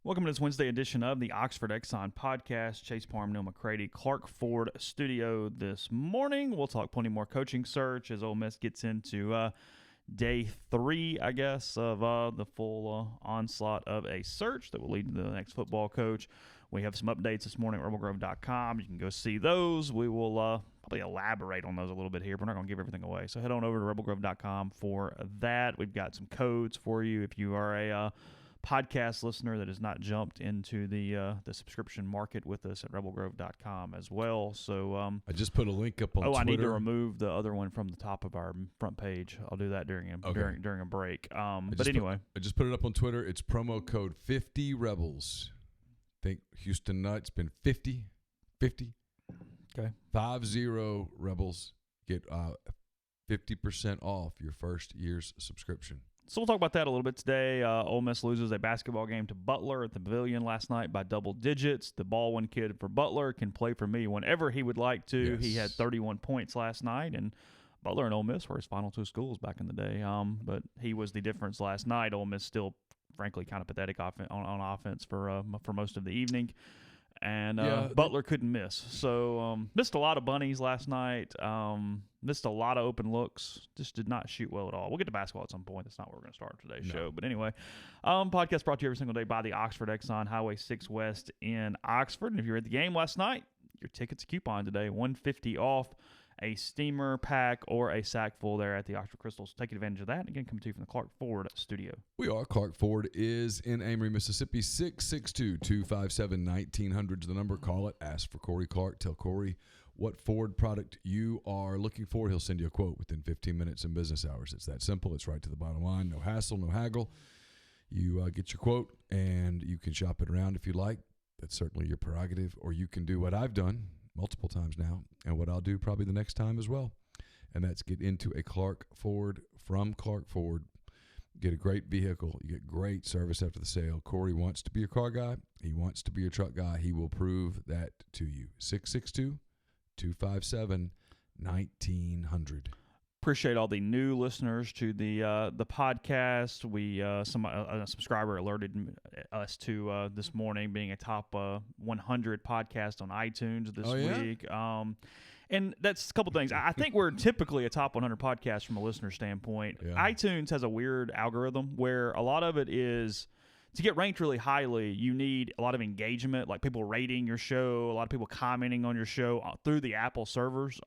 Welcome to this Wednesday edition of the Oxford Exxon podcast. Chase Parham, Neal McCready, Clark Ford studio this morning. We'll talk plenty more coaching search as Ole Miss gets into day 3, I guess, of the full onslaught of a search that will lead to the next football coach. We have some updates this morning at rebelgrove.com. You can go see those. We will probably elaborate on those a little bit here. We're not going to give everything away. So head on over to rebelgrove.com for that. We've got some codes for you if you are a podcast listener that has not jumped into the subscription market with us at rebelgrove.com as well. So I just put a link up on Twitter. I need to remove the other one from the top of our front page. I'll do that during a break. But anyway, I just put it up on Twitter. It's promo code 50 Rebels. Think Houston Nuts been 50. Okay. 50 Rebels get 50% off your first year's subscription. So we'll talk about that a little bit today. Ole Miss loses a basketball game to Butler at the Pavilion last night by double digits. The Baldwin kid for Butler can play for me whenever he would like to. Yes. He had 31 points last night, and Butler and Ole Miss were his final two schools back in the day. But he was the difference last night. Ole Miss still, frankly, kind of pathetic on offense for most of the evening. And Butler couldn't miss. So missed a lot of bunnies last night. Missed a lot of open looks. Just did not shoot well at all. We'll get to basketball at some point. That's not where we're going to start today's show. But anyway, podcast brought to you every single day by the Oxford Exxon, Highway 6 West in Oxford. And if you were at the game last night, your ticket's a coupon today, $150 off a steamer pack or a sack full there at the Oxford Crystals. Take advantage of that. And again, coming to you from the Clark Ford studio. We are. Clark Ford is in Amory, Mississippi. 662-257-1900 is the number. Call it. Ask for Corey Clark. Tell Corey what Ford product you are looking for. He'll send you a quote within 15 minutes in business hours. It's that simple. It's right to the bottom line. No hassle, no haggle. You get your quote, and you can shop it around if you like. That's certainly your prerogative. Or you can do what I've done multiple times now, and what I'll do probably the next time as well, and that's get into a Clark Ford from Clark Ford. Get a great vehicle. You get great service after the sale. Corey wants to be your car guy. He wants to be your truck guy. He will prove that to you. 662-257-1900. Appreciate all the new listeners to the podcast. We a subscriber alerted us to this morning being a top 100 podcast on iTunes this week. And that's a couple things. I think we're typically a top 100 podcast from a listener standpoint. Yeah. iTunes has a weird algorithm where a lot of it is, to get ranked really highly, you need a lot of engagement, like people rating your show, a lot of people commenting on your show through the Apple servers,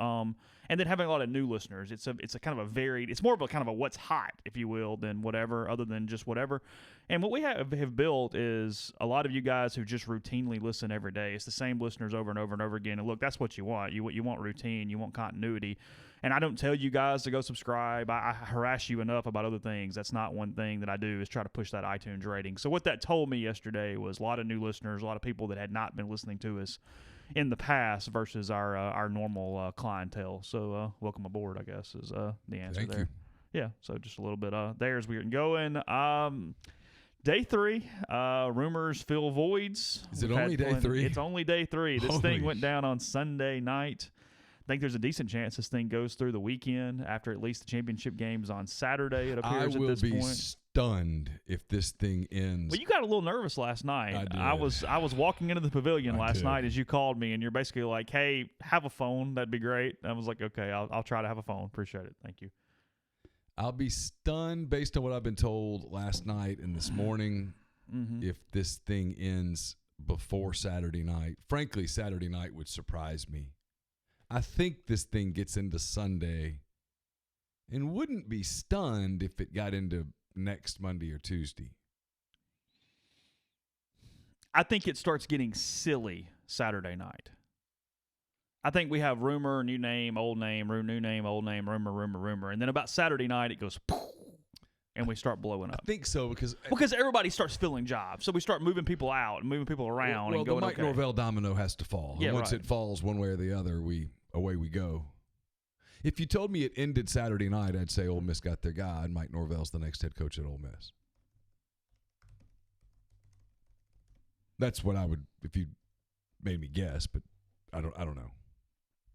and then having a lot of new listeners. It's a kind of a varied, it's more of a kind of a what's hot, if you will, than whatever, other than just whatever. And what we have built is a lot of you guys who just routinely listen every day. It's the same listeners over and over and over again. And look, that's what you want. You want routine. You want continuity. And I don't tell you guys to go subscribe. I harass you enough about other things. That's not one thing that I do, is try to push that iTunes rating. So what that told me yesterday was a lot of new listeners, a lot of people that had not been listening to us in the past versus our normal clientele. So welcome aboard, I guess, is the answer. Thank there. You. Yeah, so just a little bit there as we're going. Day 3, rumors fill voids. Is it only day 3? It's only day 3. This thing went down on Sunday night. I think there's a decent chance this thing goes through the weekend after at least the championship games on Saturday, it appears at this point. I will be stunned if this thing ends. Well, you got a little nervous last night. I did. I was walking into the pavilion last night as you called me, and you're basically like, hey, have a phone. That'd be great. And I was like, okay, I'll try to have a phone. Appreciate it. Thank you. I'll be stunned based on what I've been told last night and this morning if this thing ends before Saturday night. Frankly, Saturday night would surprise me. I think this thing gets into Sunday and wouldn't be stunned if it got into next Monday or Tuesday. I think it starts getting silly Saturday night. I think we have rumor, new name, old name, new name, old name, rumor. And then about Saturday night, it goes poof, and we start blowing up. I think so because everybody starts filling jobs. So we start moving people out and moving people around. Well, and going, the Mike Norvell domino has to fall. Yeah, and once right. it falls one way or the other, away we go. If you told me it ended Saturday night, I'd say Ole Miss got their guy, and Mike Norvell's the next head coach at Ole Miss. That's what I would, if you made me guess, but I don't know.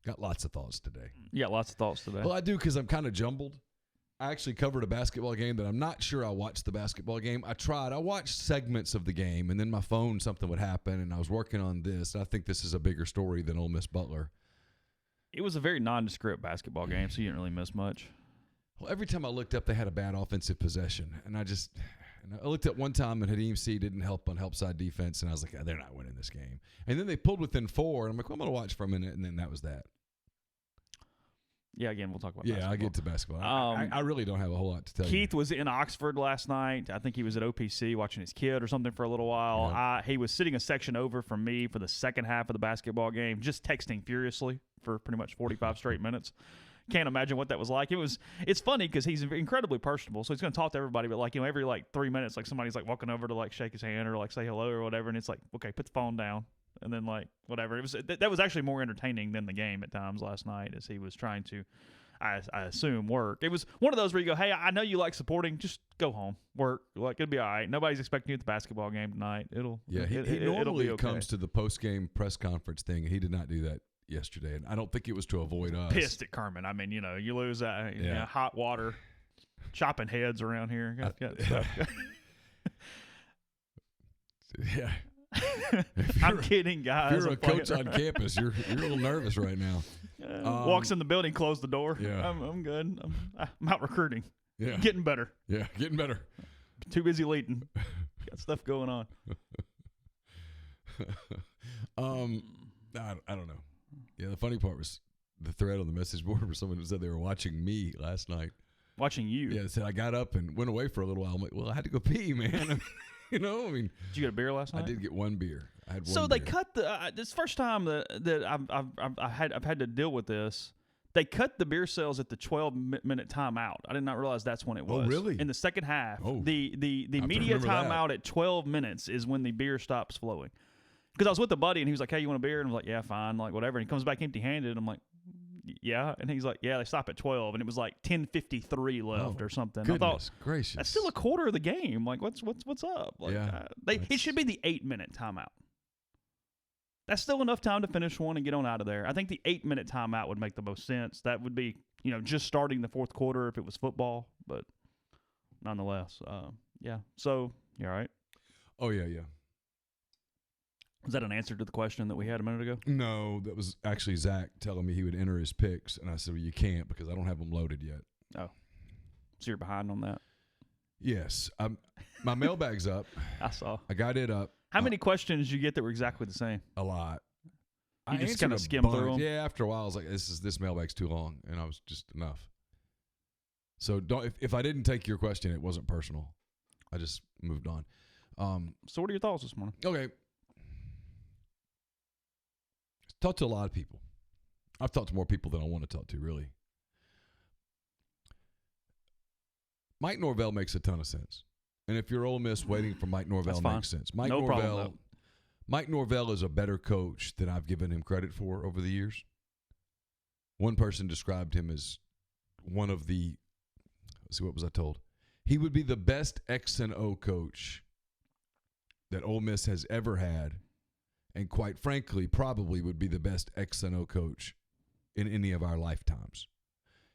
Got lots of thoughts today. Yeah, lots of thoughts today. Well, I do because I'm kind of jumbled. I actually covered a basketball game that I'm not sure I watched the basketball game. I tried. I watched segments of the game, and then my phone, something would happen, and I was working on this. I think this is a bigger story than Ole Miss Butler. It was a very nondescript basketball game, so you didn't really miss much. Well, every time I looked up, they had a bad offensive possession, and I looked at one time, and Hadim C didn't help on help side defense, and I was like, they're not winning this game. And then they pulled within 4, and I'm like, well, I'm going to watch for a minute, and then that was that. Yeah, again, we'll talk about basketball. Yeah, I'll get to basketball. I really don't have a whole lot to tell you. Keith was in Oxford last night. I think he was at OPC watching his kid or something for a little while. Yeah. He was sitting a section over from me for the second half of the basketball game, just texting furiously for pretty much 45 straight minutes. Can't imagine what that was like. It's funny because he's incredibly personable, so he's going to talk to everybody, but every 3 minutes, somebody's walking over to shake his hand or say hello or whatever, and it's okay, put the phone down. And then whatever. It was that was actually more entertaining than the game at times last night, as he was trying to, I assume, work. It was one of those where you go, hey, I know you like supporting, just go home, work. It'll be all right. Nobody's expecting you at the basketball game tonight. He normally it'll be okay. comes to the post game press conference thing, and he did not do that yesterday. And I don't think it was to avoid us. Pissed at Kerman. I mean, you lose that hot water, chopping heads around here. Got stuff. Yeah. I'm kidding, guys. If you're a coach on campus, you're a little nervous right now. Walks in the building, close the door. Yeah. I'm good. I'm out recruiting. Yeah. Getting better. Yeah, getting better. Too busy leading. Got stuff going on. I don't know. Yeah, the funny part was the thread on the message board where someone said they were watching me last night. Watching you? Yeah, they said I got up and went away for a little while. I'm like, well, I had to go pee, man. Did you get a beer last night? I did get one beer. I had one. So they cut the. This first time that I've had to deal with this. They cut the beer sales at the 12-minute timeout. I did not realize that's when it was. Oh, really? In the second half. Oh, the media timeout at 12 minutes is when the beer stops flowing. Because I was with a buddy and he was like, "Hey, you want a beer?" And I was like, "Yeah, fine," whatever. And he comes back empty-handed. I'm like, "Yeah," and he's like, "Yeah, they stop at 12," and it was 10:53 left or something. Goodness I thought, gracious, that's still a quarter of the game. What's up? It should be the 8-minute timeout. That's still enough time to finish one and get on out of there. I think the 8-minute timeout would make the most sense. That would be, just starting the fourth quarter if it was football, but nonetheless, yeah. So, you all right? Oh yeah. Was that an answer to the question that we had a minute ago? No, that was actually Zach telling me he would enter his picks, and I said, well, you can't because I don't have them loaded yet. Oh. So you're behind on that? Yes. My mailbag's up. I saw. I got it up. How many questions did you get that were exactly the same? A lot. You just kind of skim through them? Yeah, after a while, I was like, this mailbag's too long, and I was just enough. So if I didn't take your question, it wasn't personal. I just moved on. So what are your thoughts this morning? Okay. Talked to a lot of people. I've talked to more people than I want to talk to, really. Mike Norvell makes a ton of sense. And if you're Ole Miss, waiting for Mike Norvell makes sense. Mike Norvell is a better coach than I've given him credit for over the years. One person described him as one of the, let's see, what was I told? He would be the best X and O coach that Ole Miss has ever had. And quite frankly, probably would be the best X and O coach in any of our lifetimes.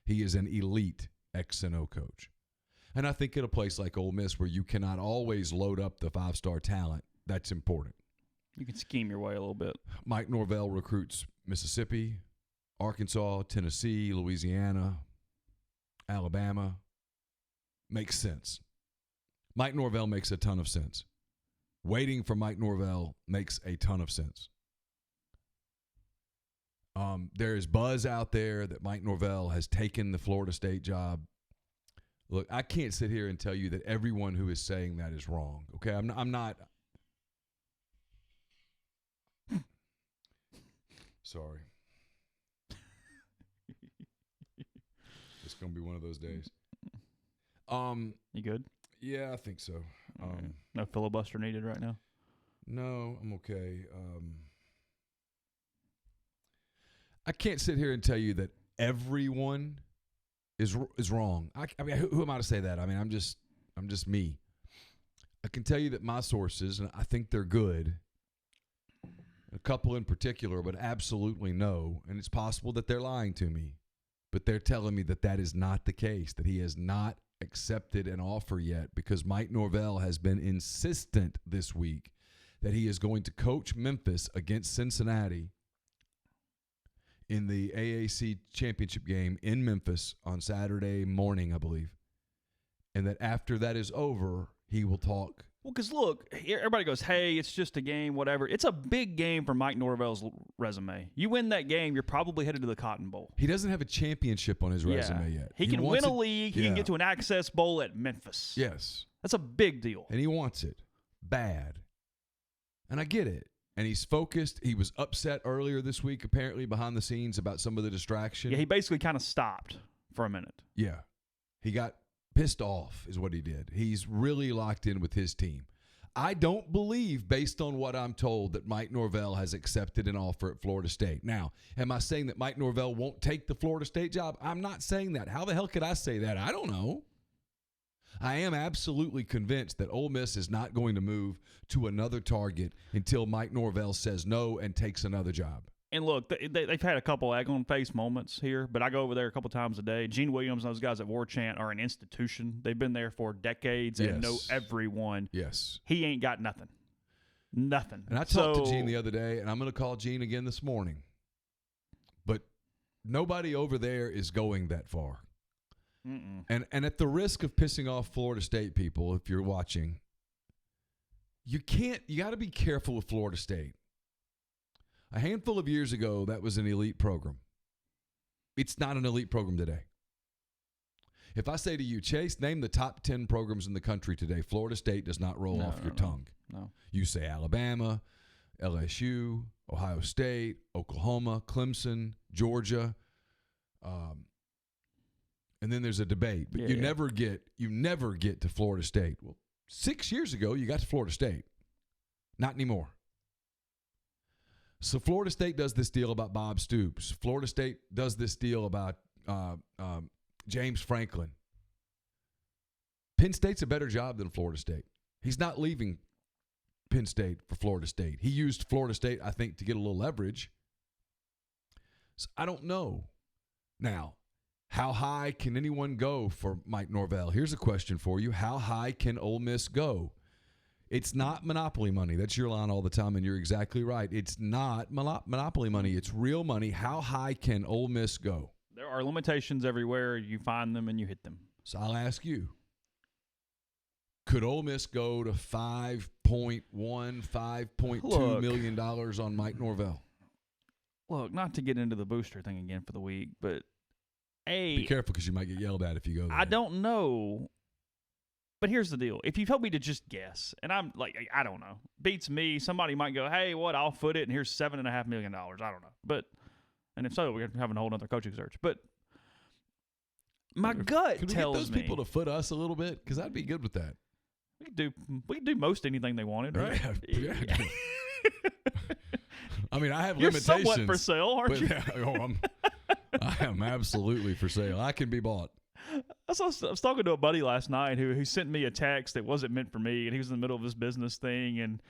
He is an elite X and O coach. And I think at a place like Ole Miss where you cannot always load up the 5-star talent, that's important. You can scheme your way a little bit. Mike Norvell recruits Mississippi, Arkansas, Tennessee, Louisiana, Alabama. Makes sense. Mike Norvell makes a ton of sense. Waiting for Mike Norvell makes a ton of sense. There is buzz out there that Mike Norvell has taken the Florida State job. Look, I can't sit here and tell you that everyone who is saying that is wrong. Okay, I'm not. Sorry. It's gonna be one of those days. You good? Yeah, I think so. No filibuster needed right now? No, I'm okay. I can't sit here and tell you that everyone is wrong. I mean, who am I to say that? I mean, I'm just me. I can tell you that my sources, and I think they're good, a couple in particular, but absolutely no, and it's possible that they're lying to me. But they're telling me that that is not the case, that he has not accepted an offer yet, because Mike Norvell has been insistent this week that he is going to coach Memphis against Cincinnati in the AAC championship game in Memphis on Saturday morning, I believe. And that after that is over, he will talk. Well, because look, everybody goes, hey, it's just a game, whatever. It's a big game for Mike Norvell's resume. You win that game, you're probably headed to the Cotton Bowl. He doesn't have a championship on his resume yet. He can win a league. He can get to an Access Bowl at Memphis. Yes. That's a big deal. And he wants it bad. And I get it. And he's focused. He was upset earlier this week, apparently, behind the scenes about some of the distraction. Yeah, he basically kind of stopped for a minute. Yeah. He got pissed off is what he did. He's really locked in with his team. I don't believe, based on what I'm told, that Mike Norvell has accepted an offer at Florida State. Now, am I saying that Mike Norvell won't take the Florida State job? I'm not saying that. How the hell could I say that? I don't know. I am absolutely convinced that Ole Miss is not going to move to another target until Mike Norvell says no and takes another job. And look, they've had a couple egg-on-face moments here, but I go over there a couple times a day. Gene Williams and those guys at War Chant are an institution. They've been there for decades and know everyone. Yes. He ain't got nothing. Nothing. And I talked to Gene the other day, and I'm going to call Gene again this morning. But nobody over there is going that far. Mm-mm. And at the risk of pissing off Florida State people, if you're watching, you got to be careful with Florida State. A handful of years ago, that was an elite program. It's not an elite program today. If I say to you, Chase, name the top 10 programs in the country today, Florida State does not roll off your tongue. No. You say Alabama, LSU, Ohio State, Oklahoma, Clemson, Georgia, and then there's a debate. But you never get to Florida State. Well, 6 years ago, you got to Florida State. Not anymore. So Florida State does this deal about Bob Stoops. Florida State does this deal about James Franklin. Penn State's a better job than Florida State. He's not leaving Penn State for Florida State. He used Florida State, I think, to get a little leverage. So I don't know. Now, how high can anyone go for Mike Norvell? Here's a question for you. How high can Ole Miss go? It's not monopoly money. That's your line all the time, and you're exactly right. It's not monopoly money. It's real money. How high can Ole Miss go? There are limitations everywhere. You find them and you hit them. So I'll ask you, could Ole Miss go to $5.2 million on Mike Norvell? Look, not to get into the booster thing again for the week, but be careful because you might get yelled at if you go there. I don't know. But here's the deal. If you told me to just guess, and I'm like, I don't know, beats me, somebody might go, hey, I'll foot it, and here's $7.5 million. I don't know. But, and if so, we're having a whole other coaching search. But my gut could tells we get those people to foot us a little bit? Because I'd be good with that. We could do most anything they wanted, right? Yeah. I mean, I have You're limitations. You're somewhat for sale, aren't you? I am absolutely for sale. I can be bought. I was talking to a buddy last night who sent me a text that wasn't meant for me, and he was in the middle of his business thing, and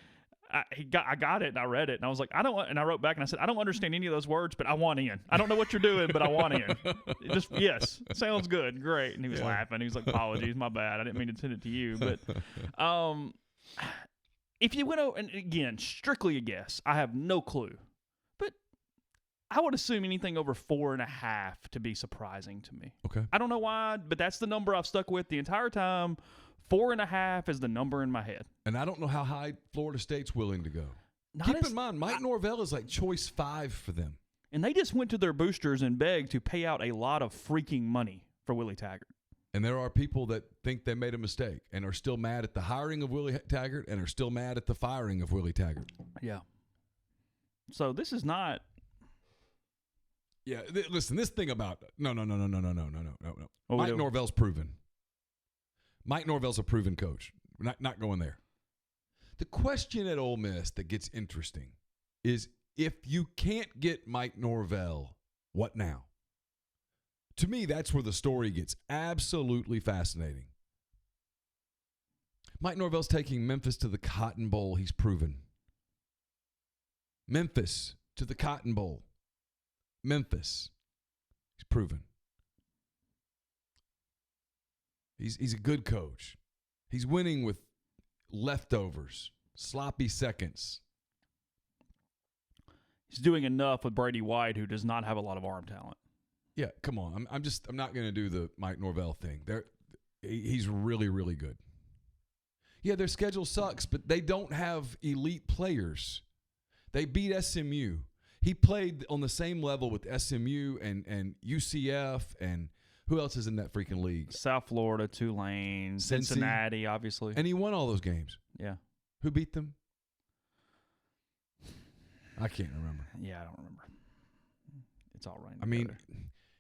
I got it, and I read it, and I was like, and I wrote back, and I said, I don't understand any of those words, but I want in. I don't know what you're doing, but I want in. Yes, sounds good, great. And he was laughing. He was like, apologies, my bad. I didn't mean to send it to you, but if you went over, and again, strictly a guess, I have no clue, but I would assume anything over 4.5 to be surprising to me. Okay. I don't know why, but that's the number I've stuck with the entire time. 4.5 is the number in my head. And I don't know how high Florida State's willing to go. Keep in mind, Mike Norvell is like choice 5 for them. And they just went to their boosters and begged to pay out a lot of freaking money for Willie Taggart. And there are people that think they made a mistake and are still mad at the hiring of Willie Taggart and are still mad at the firing of Willie Taggart. Yeah. So this is not... Yeah, listen, this thing about no. Mike Norvell's proven. Mike Norvell's a proven coach. We're not going there. The question at Ole Miss that gets interesting is if you can't get Mike Norvell, what now? To me, that's where the story gets absolutely fascinating. Mike Norvell's taking Memphis to the Cotton Bowl. He's proven. Memphis to the Cotton Bowl. Memphis. He's proven. He's a good coach. He's winning with leftovers, sloppy seconds. He's doing enough with Brady White, who does not have a lot of arm talent. Yeah, come on. I'm not going to do the Mike Norvell thing. He's really, really good. Yeah, their schedule sucks, but they don't have elite players. They beat SMU. He played on the same level with SMU and UCF and who else is in that freaking league? South Florida, Tulane, Cincinnati, obviously. And he won all those games. Yeah. Who beat them? I can't remember. Yeah, I don't remember. It's all right. I mean,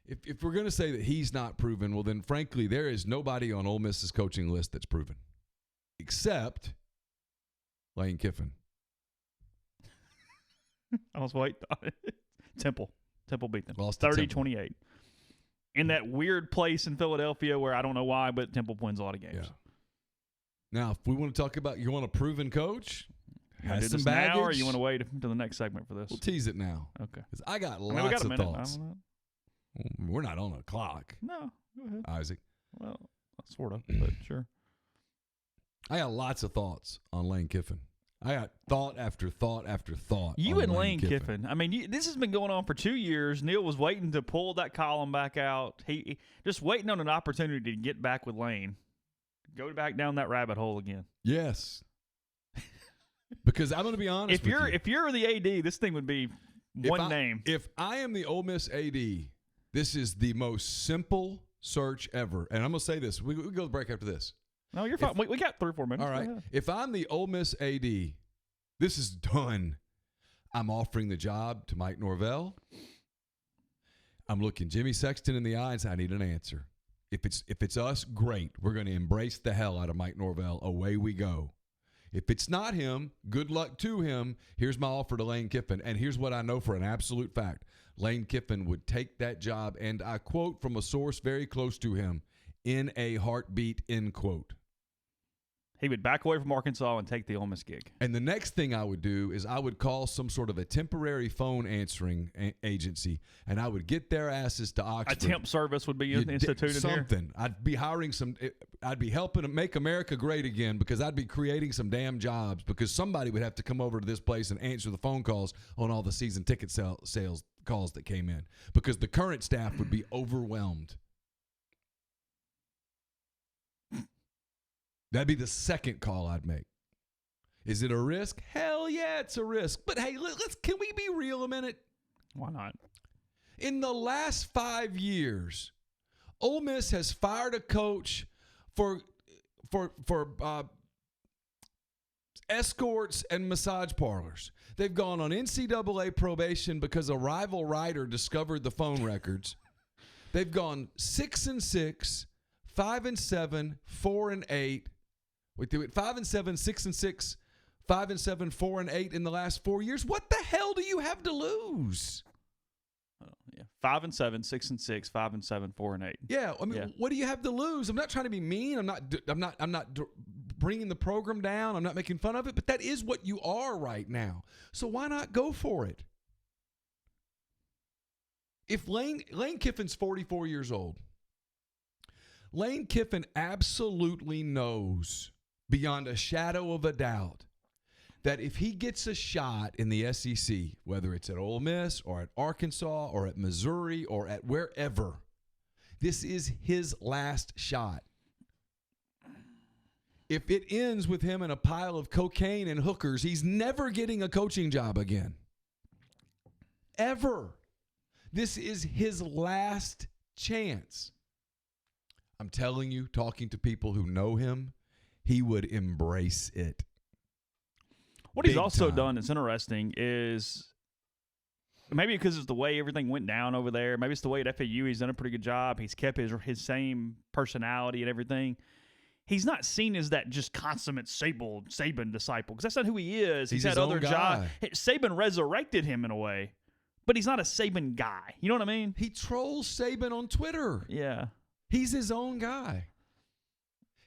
if we're going to say that he's not proven, well, then frankly, there is nobody on Ole Miss's coaching list that's proven, except Lane Kiffin. I was waiting on it. Temple beat them. Lost 30-28. In that weird place in Philadelphia where I don't know why, but Temple wins a lot of games. Yeah. Now, if we want to talk about you want a proven coach, you want to do this now, or you want to wait until the next segment for this? We'll tease it now. Okay. Because I got lots of thoughts. We're not on a clock. No, go ahead. Isaac. Well, sort of, but sure. I got lots of thoughts on Lane Kiffin. I got thought after thought after thought. You and Lane Kiffin. I mean, this has been going on for 2 years. Neil was waiting to pull that column back out. He just waiting on an opportunity to get back with Lane. Go back down that rabbit hole again. Yes. Because I'm going to be honest with you. If you're the AD, this thing would be one name. If I am the Ole Miss AD, this is the most simple search ever. And I'm going to say this. We go to break after this. No, you're fine. We got 3 or 4 minutes. All right. If I'm the Ole Miss AD, this is done. I'm offering the job to Mike Norvell. I'm looking Jimmy Sexton in the eye and say, I need an answer. If it's us, great. We're going to embrace the hell out of Mike Norvell. Away we go. If it's not him, good luck to him. Here's my offer to Lane Kiffin. And here's what I know for an absolute fact. Lane Kiffin would take that job, and I quote from a source very close to him, in a heartbeat, end quote. He would back away from Arkansas and take the Ole Miss gig. And the next thing I would do is I would call some sort of a temporary phone answering agency, and I would get their asses to Oxford. A temp service would be instituted something. here. I'd be hiring I'd be helping to make America great again, because I'd be creating some damn jobs, because somebody would have to come over to this place and answer the phone calls on all the season ticket sales calls that came in, because the current staff would be overwhelmed. That'd be the second call I'd make. Is it a risk? Hell yeah, it's a risk. But hey, can we be real a minute? Why not? In the last 5 years, Ole Miss has fired a coach for escorts and massage parlors. They've gone on NCAA probation because a rival writer discovered the phone records. They've gone 6-6, 5-7, 4-8. We do it 5-7, 6-6, 5-7, 4-8 in the last 4 years. What the hell do you have to lose? 5-7, 6-6, 5-7, 4-8. Yeah, I mean, what do you have to lose? I'm not trying to be mean. I'm not bringing the program down. I'm not making fun of it, but that is what you are right now. So why not go for it? If Lane Kiffin's 44 years old, Lane Kiffin absolutely knows beyond a shadow of a doubt that if he gets a shot in the SEC, whether it's at Ole Miss or at Arkansas or at Missouri or at wherever, this is his last shot. If it ends with him in a pile of cocaine and hookers, he's never getting a coaching job again. Ever. This is his last chance. I'm telling you, talking to people who know him, he would embrace it. What he's also done that's interesting is maybe because it's the way everything went down over there. Maybe it's the way at FAU he's done a pretty good job. He's kept his same personality and everything. He's not seen as that just consummate Saban disciple, because that's not who he is. He's had other jobs. Saban resurrected him in a way, but he's not a Saban guy. You know what I mean? He trolls Saban on Twitter. Yeah. He's his own guy.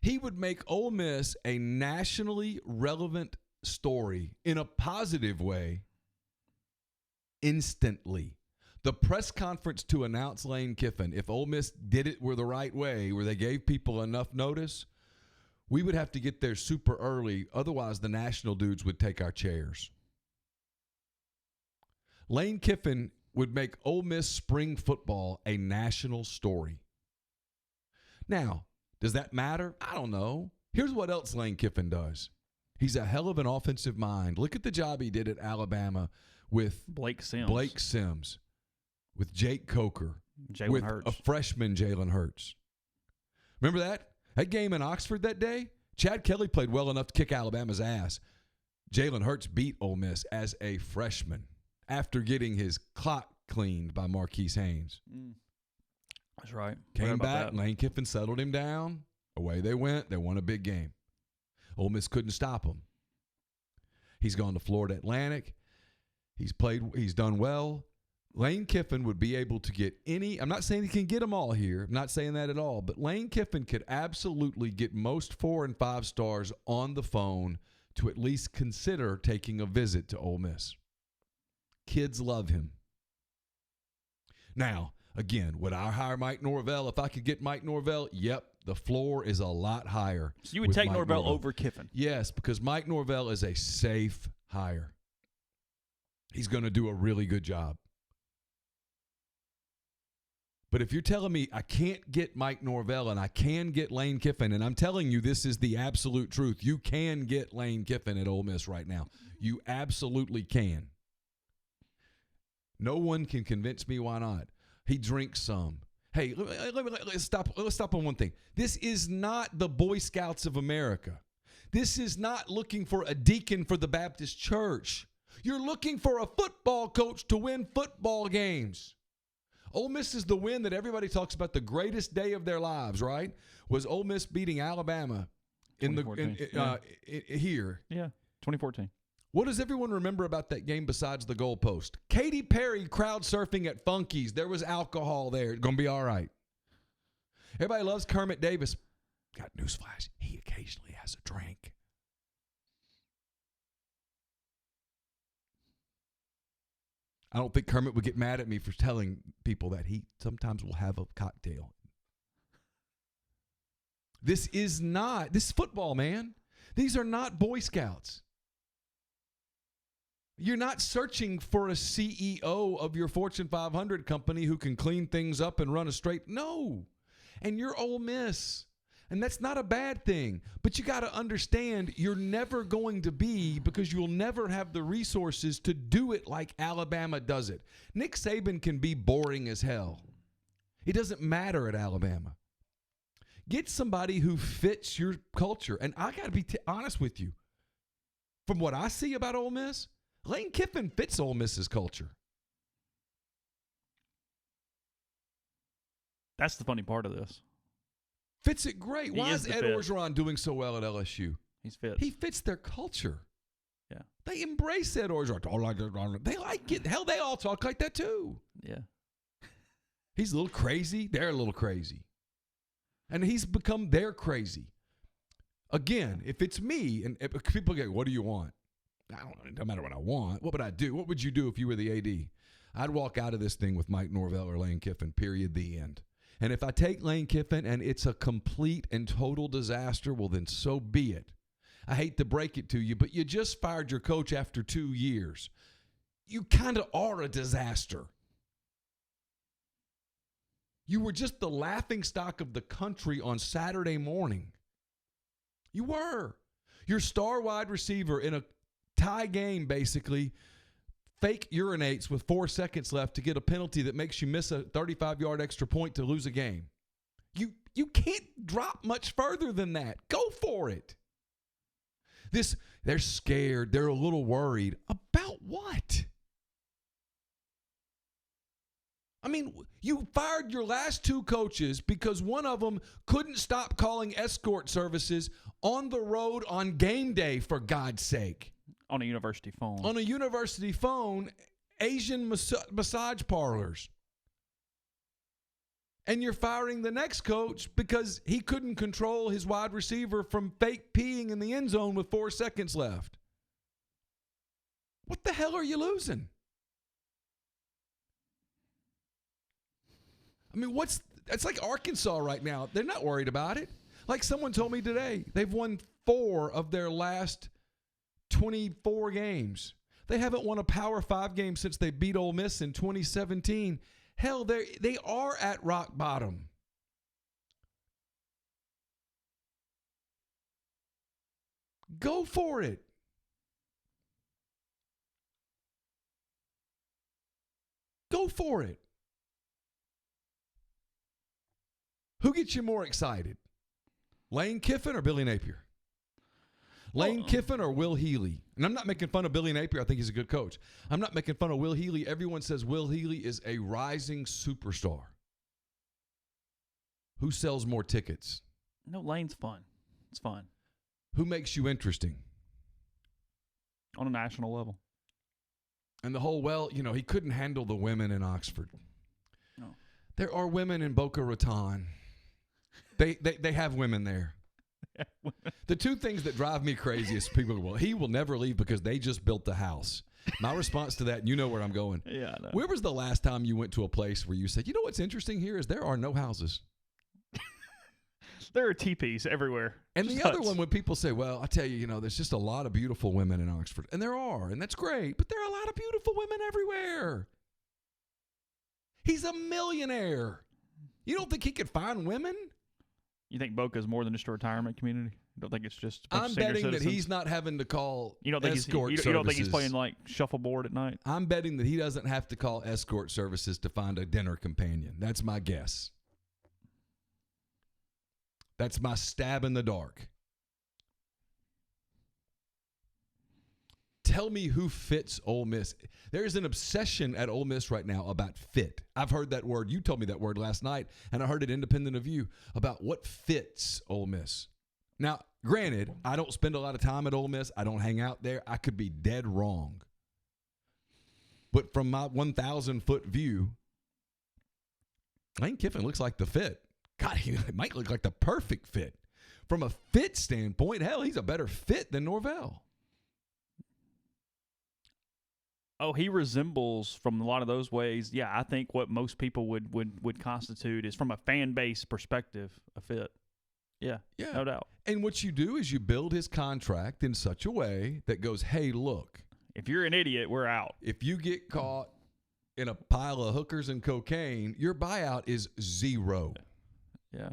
He would make Ole Miss a nationally relevant story in a positive way instantly. The press conference to announce Lane Kiffin, if Ole Miss did it the right way, where they gave people enough notice, we would have to get there super early. Otherwise, the national dudes would take our chairs. Lane Kiffin would make Ole Miss spring football a national story. Now, does that matter? I don't know. Here's what else Lane Kiffin does. He's a hell of an offensive mind. Look at the job he did at Alabama with Blake Sims, with Jake Coker, with Hurts. a freshman Jalen Hurts. Remember that? That game in Oxford that day? Chad Kelly played well enough to kick Alabama's ass. Jalen Hurts beat Ole Miss as a freshman after getting his clock cleaned by Marquise Haynes. That's right. Came back, Lane Kiffin settled him down. Away they went. They won a big game. Ole Miss couldn't stop him. He's gone to Florida Atlantic. He's done well. Lane Kiffin would be able to get I'm not saying he can get them all here. I'm not saying that at all. But Lane Kiffin could absolutely get most 4 and 5 stars on the phone to at least consider taking a visit to Ole Miss. Kids love him. Now, again, would I hire Mike Norvell if I could get Mike Norvell? Yep, the floor is a lot higher. So you would take Norvell over Kiffin? Yes, because Mike Norvell is a safe hire. He's going to do a really good job. But if you're telling me I can't get Mike Norvell and I can get Lane Kiffin, and I'm telling you this is the absolute truth, you can get Lane Kiffin at Ole Miss right now. You absolutely can. No one can convince me why not. He drinks some. Hey, let's stop on one thing. This is not the Boy Scouts of America. This is not looking for a deacon for the Baptist church. You're looking for a football coach to win football games. Ole Miss is the win that everybody talks about, the greatest day of their lives, right? Was Ole Miss beating Alabama here. Yeah, 2014. What does everyone remember about that game besides the goalpost? Katy Perry crowd surfing at Funky's. There was alcohol there. It's going to be all right. Everybody loves Kermit Davis. Got newsflash. He occasionally has a drink. I don't think Kermit would get mad at me for telling people that he sometimes will have a cocktail. This is football, man. These are not Boy Scouts. You're not searching for a CEO of your Fortune 500 company who can clean things up and run a straight. No. And you're Ole Miss. And that's not a bad thing. But you got to understand you're never going to be, because you'll never have the resources to do it like Alabama does it. Nick Saban can be boring as hell. It doesn't matter at Alabama. Get somebody who fits your culture. And I got to be honest with you. From what I see about Ole Miss, Lane Kiffin fits Ole Miss's culture. That's the funny part of this. Fits it great. Why is Ed Orgeron doing so well at LSU? He's fit. He fits their culture. Yeah. They embrace Ed Orgeron. They like it. Hell, they all talk like that too. Yeah. He's a little crazy. They're a little crazy. And he's become their crazy. Again, if it's me, and if people go, what do you want? I don't know. It doesn't matter what I want. What would I do? What would you do if you were the AD? I'd walk out of this thing with Mike Norvell or Lane Kiffin, period, the end. And if I take Lane Kiffin and it's a complete and total disaster, well, then so be it. I hate to break it to you, but you just fired your coach after 2 years. You kind of are a disaster. You were just the laughingstock of the country on Saturday morning. You were. Your star wide receiver in a tie game, basically, fake urinates with 4 seconds left to get a penalty that makes you miss a 35-yard extra point to lose a game. You can't drop much further than that. Go for it. They're scared. They're a little worried. About what? I mean, you fired your last 2 coaches because one of them couldn't stop calling escort services on the road on game day, for God's sake. On a university phone. On a university phone, Asian massage parlors. And you're firing the next coach because he couldn't control his wide receiver from fake peeing in the end zone with 4 seconds left. What the hell are you losing? I mean, it's like Arkansas right now. They're not worried about it. Like someone told me today, they've won 4 of their last 24 games. They haven't won a Power 5 game since they beat Ole Miss in 2017. Hell, they are at rock bottom. Go for it. Go for it. Who gets you more excited? Lane Kiffin or Billy Napier? Lane Kiffin or Will Healy? And I'm not making fun of Billy Napier. I think he's a good coach. I'm not making fun of Will Healy. Everyone says Will Healy is a rising superstar. Who sells more tickets? No, Lane's fun. It's fun. Who makes you interesting? On a national level. And the whole, he couldn't handle the women in Oxford. No. There are women in Boca Raton. They have women there. The 2 things that drive me crazy is people go, well, he will never leave because they just built the house. My response to that, and you know where I'm going. Yeah, I know. Where was the last time you went to a place where you said, you know what's interesting here is there are no houses? There are teepees everywhere. And just the huts. other one, when people say, well, I tell you, there's just a lot of beautiful women in Oxford. And there are, and that's great. But there are a lot of beautiful women everywhere. He's a millionaire. You don't think he could find women? You think Boca's more than just a retirement community? You don't think it's just a bunch I'm of senior betting citizens? That he's not having to call you don't think escort you don't think he's playing like shuffleboard at night? I'm betting that he doesn't have to call escort services to find a dinner companion. That's my guess. That's my stab in the dark. Tell me who fits Ole Miss. There's an obsession at Ole Miss right now about fit. I've heard that word. You told me that word last night, and I heard it independent of you about what fits Ole Miss. Now, granted, I don't spend a lot of time at Ole Miss. I don't hang out there. I could be dead wrong. But from my 1,000-foot view, Lane Kiffin looks like the fit. God, he might look like the perfect fit. From a fit standpoint, hell, he's a better fit than Norvell. Oh, he resembles from a lot of those ways. Yeah, I think what most people would constitute is from a fan base perspective a fit. Yeah, no doubt. And what you do is you build his contract in such a way that goes, hey, look. If you're an idiot, we're out. If you get caught in a pile of hookers and cocaine, your buyout is 0. Yeah.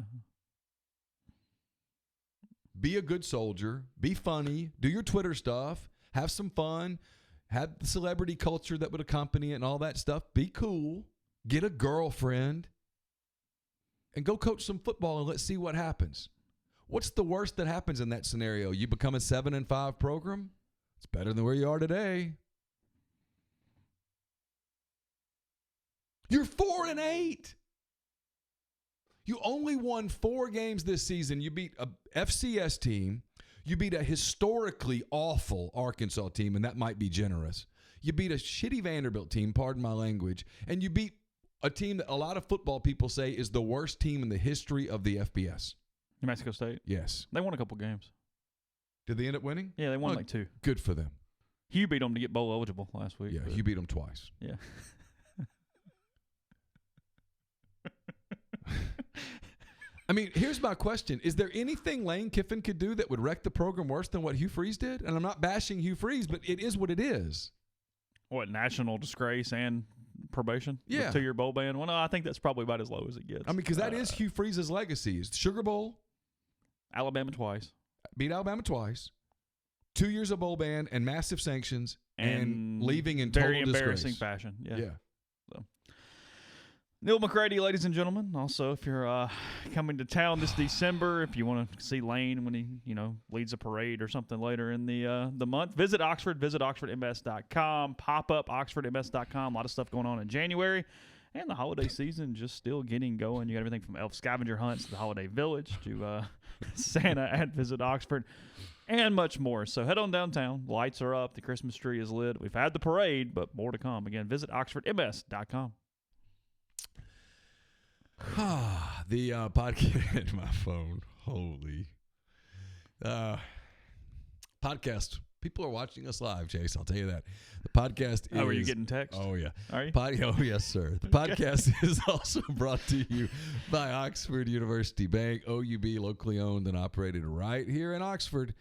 Be a good soldier. Be funny. Do your Twitter stuff. Have some fun. Have the celebrity culture that would accompany it and all that stuff. Be cool. Get a girlfriend. And go coach some football and let's see what happens. What's the worst that happens in that scenario? You become a 7-5 program? It's better than where you are today. You're 4-8. You only won 4 games this season. You beat a FCS team. You beat a historically awful Arkansas team, and that might be generous. You beat a shitty Vanderbilt team, pardon my language, and you beat a team that a lot of football people say is the worst team in the history of the FBS. New Mexico State? Yes. They won a couple games. Did they end up winning? Yeah, they won like 2. Good for them. Hugh beat them to get bowl eligible last week. Yeah, Hugh beat them twice. Yeah. I mean, here's my question. Is there anything Lane Kiffin could do that would wreck the program worse than what Hugh Freeze did? And I'm not bashing Hugh Freeze, but it is what it is. What, national disgrace and probation? Yeah. 2-year bowl ban? Well, no, I think that's probably about as low as it gets. I mean, because that is Hugh Freeze's legacy. Is the Sugar Bowl. Alabama twice. Beat Alabama twice. 2 years of bowl ban and massive sanctions and leaving in total very embarrassing disgrace. fashion. Yeah. Yeah. Neal McCready, ladies and gentlemen. Also, if you're coming to town this December, if you want to see Lane when he, leads a parade or something later in the month, visit Oxford. Visit oxfordms.com. Pop up oxfordms.com. A lot of stuff going on in January, and the holiday season just still getting going. You got everything from elf scavenger hunts to the holiday village to Santa at Visit Oxford, and much more. So head on downtown. Lights are up. The Christmas tree is lit. We've had the parade, but more to come. Again, visit oxfordms.com. The podcast, my phone, holy. Podcast People are watching us live, Chase. I'll tell you that. The podcast is... Oh, are you getting text? Oh, yeah. Are you? Oh, yes, sir. The podcast is also brought to you by Oxford University Bank, OUB, locally owned and operated right here in Oxford.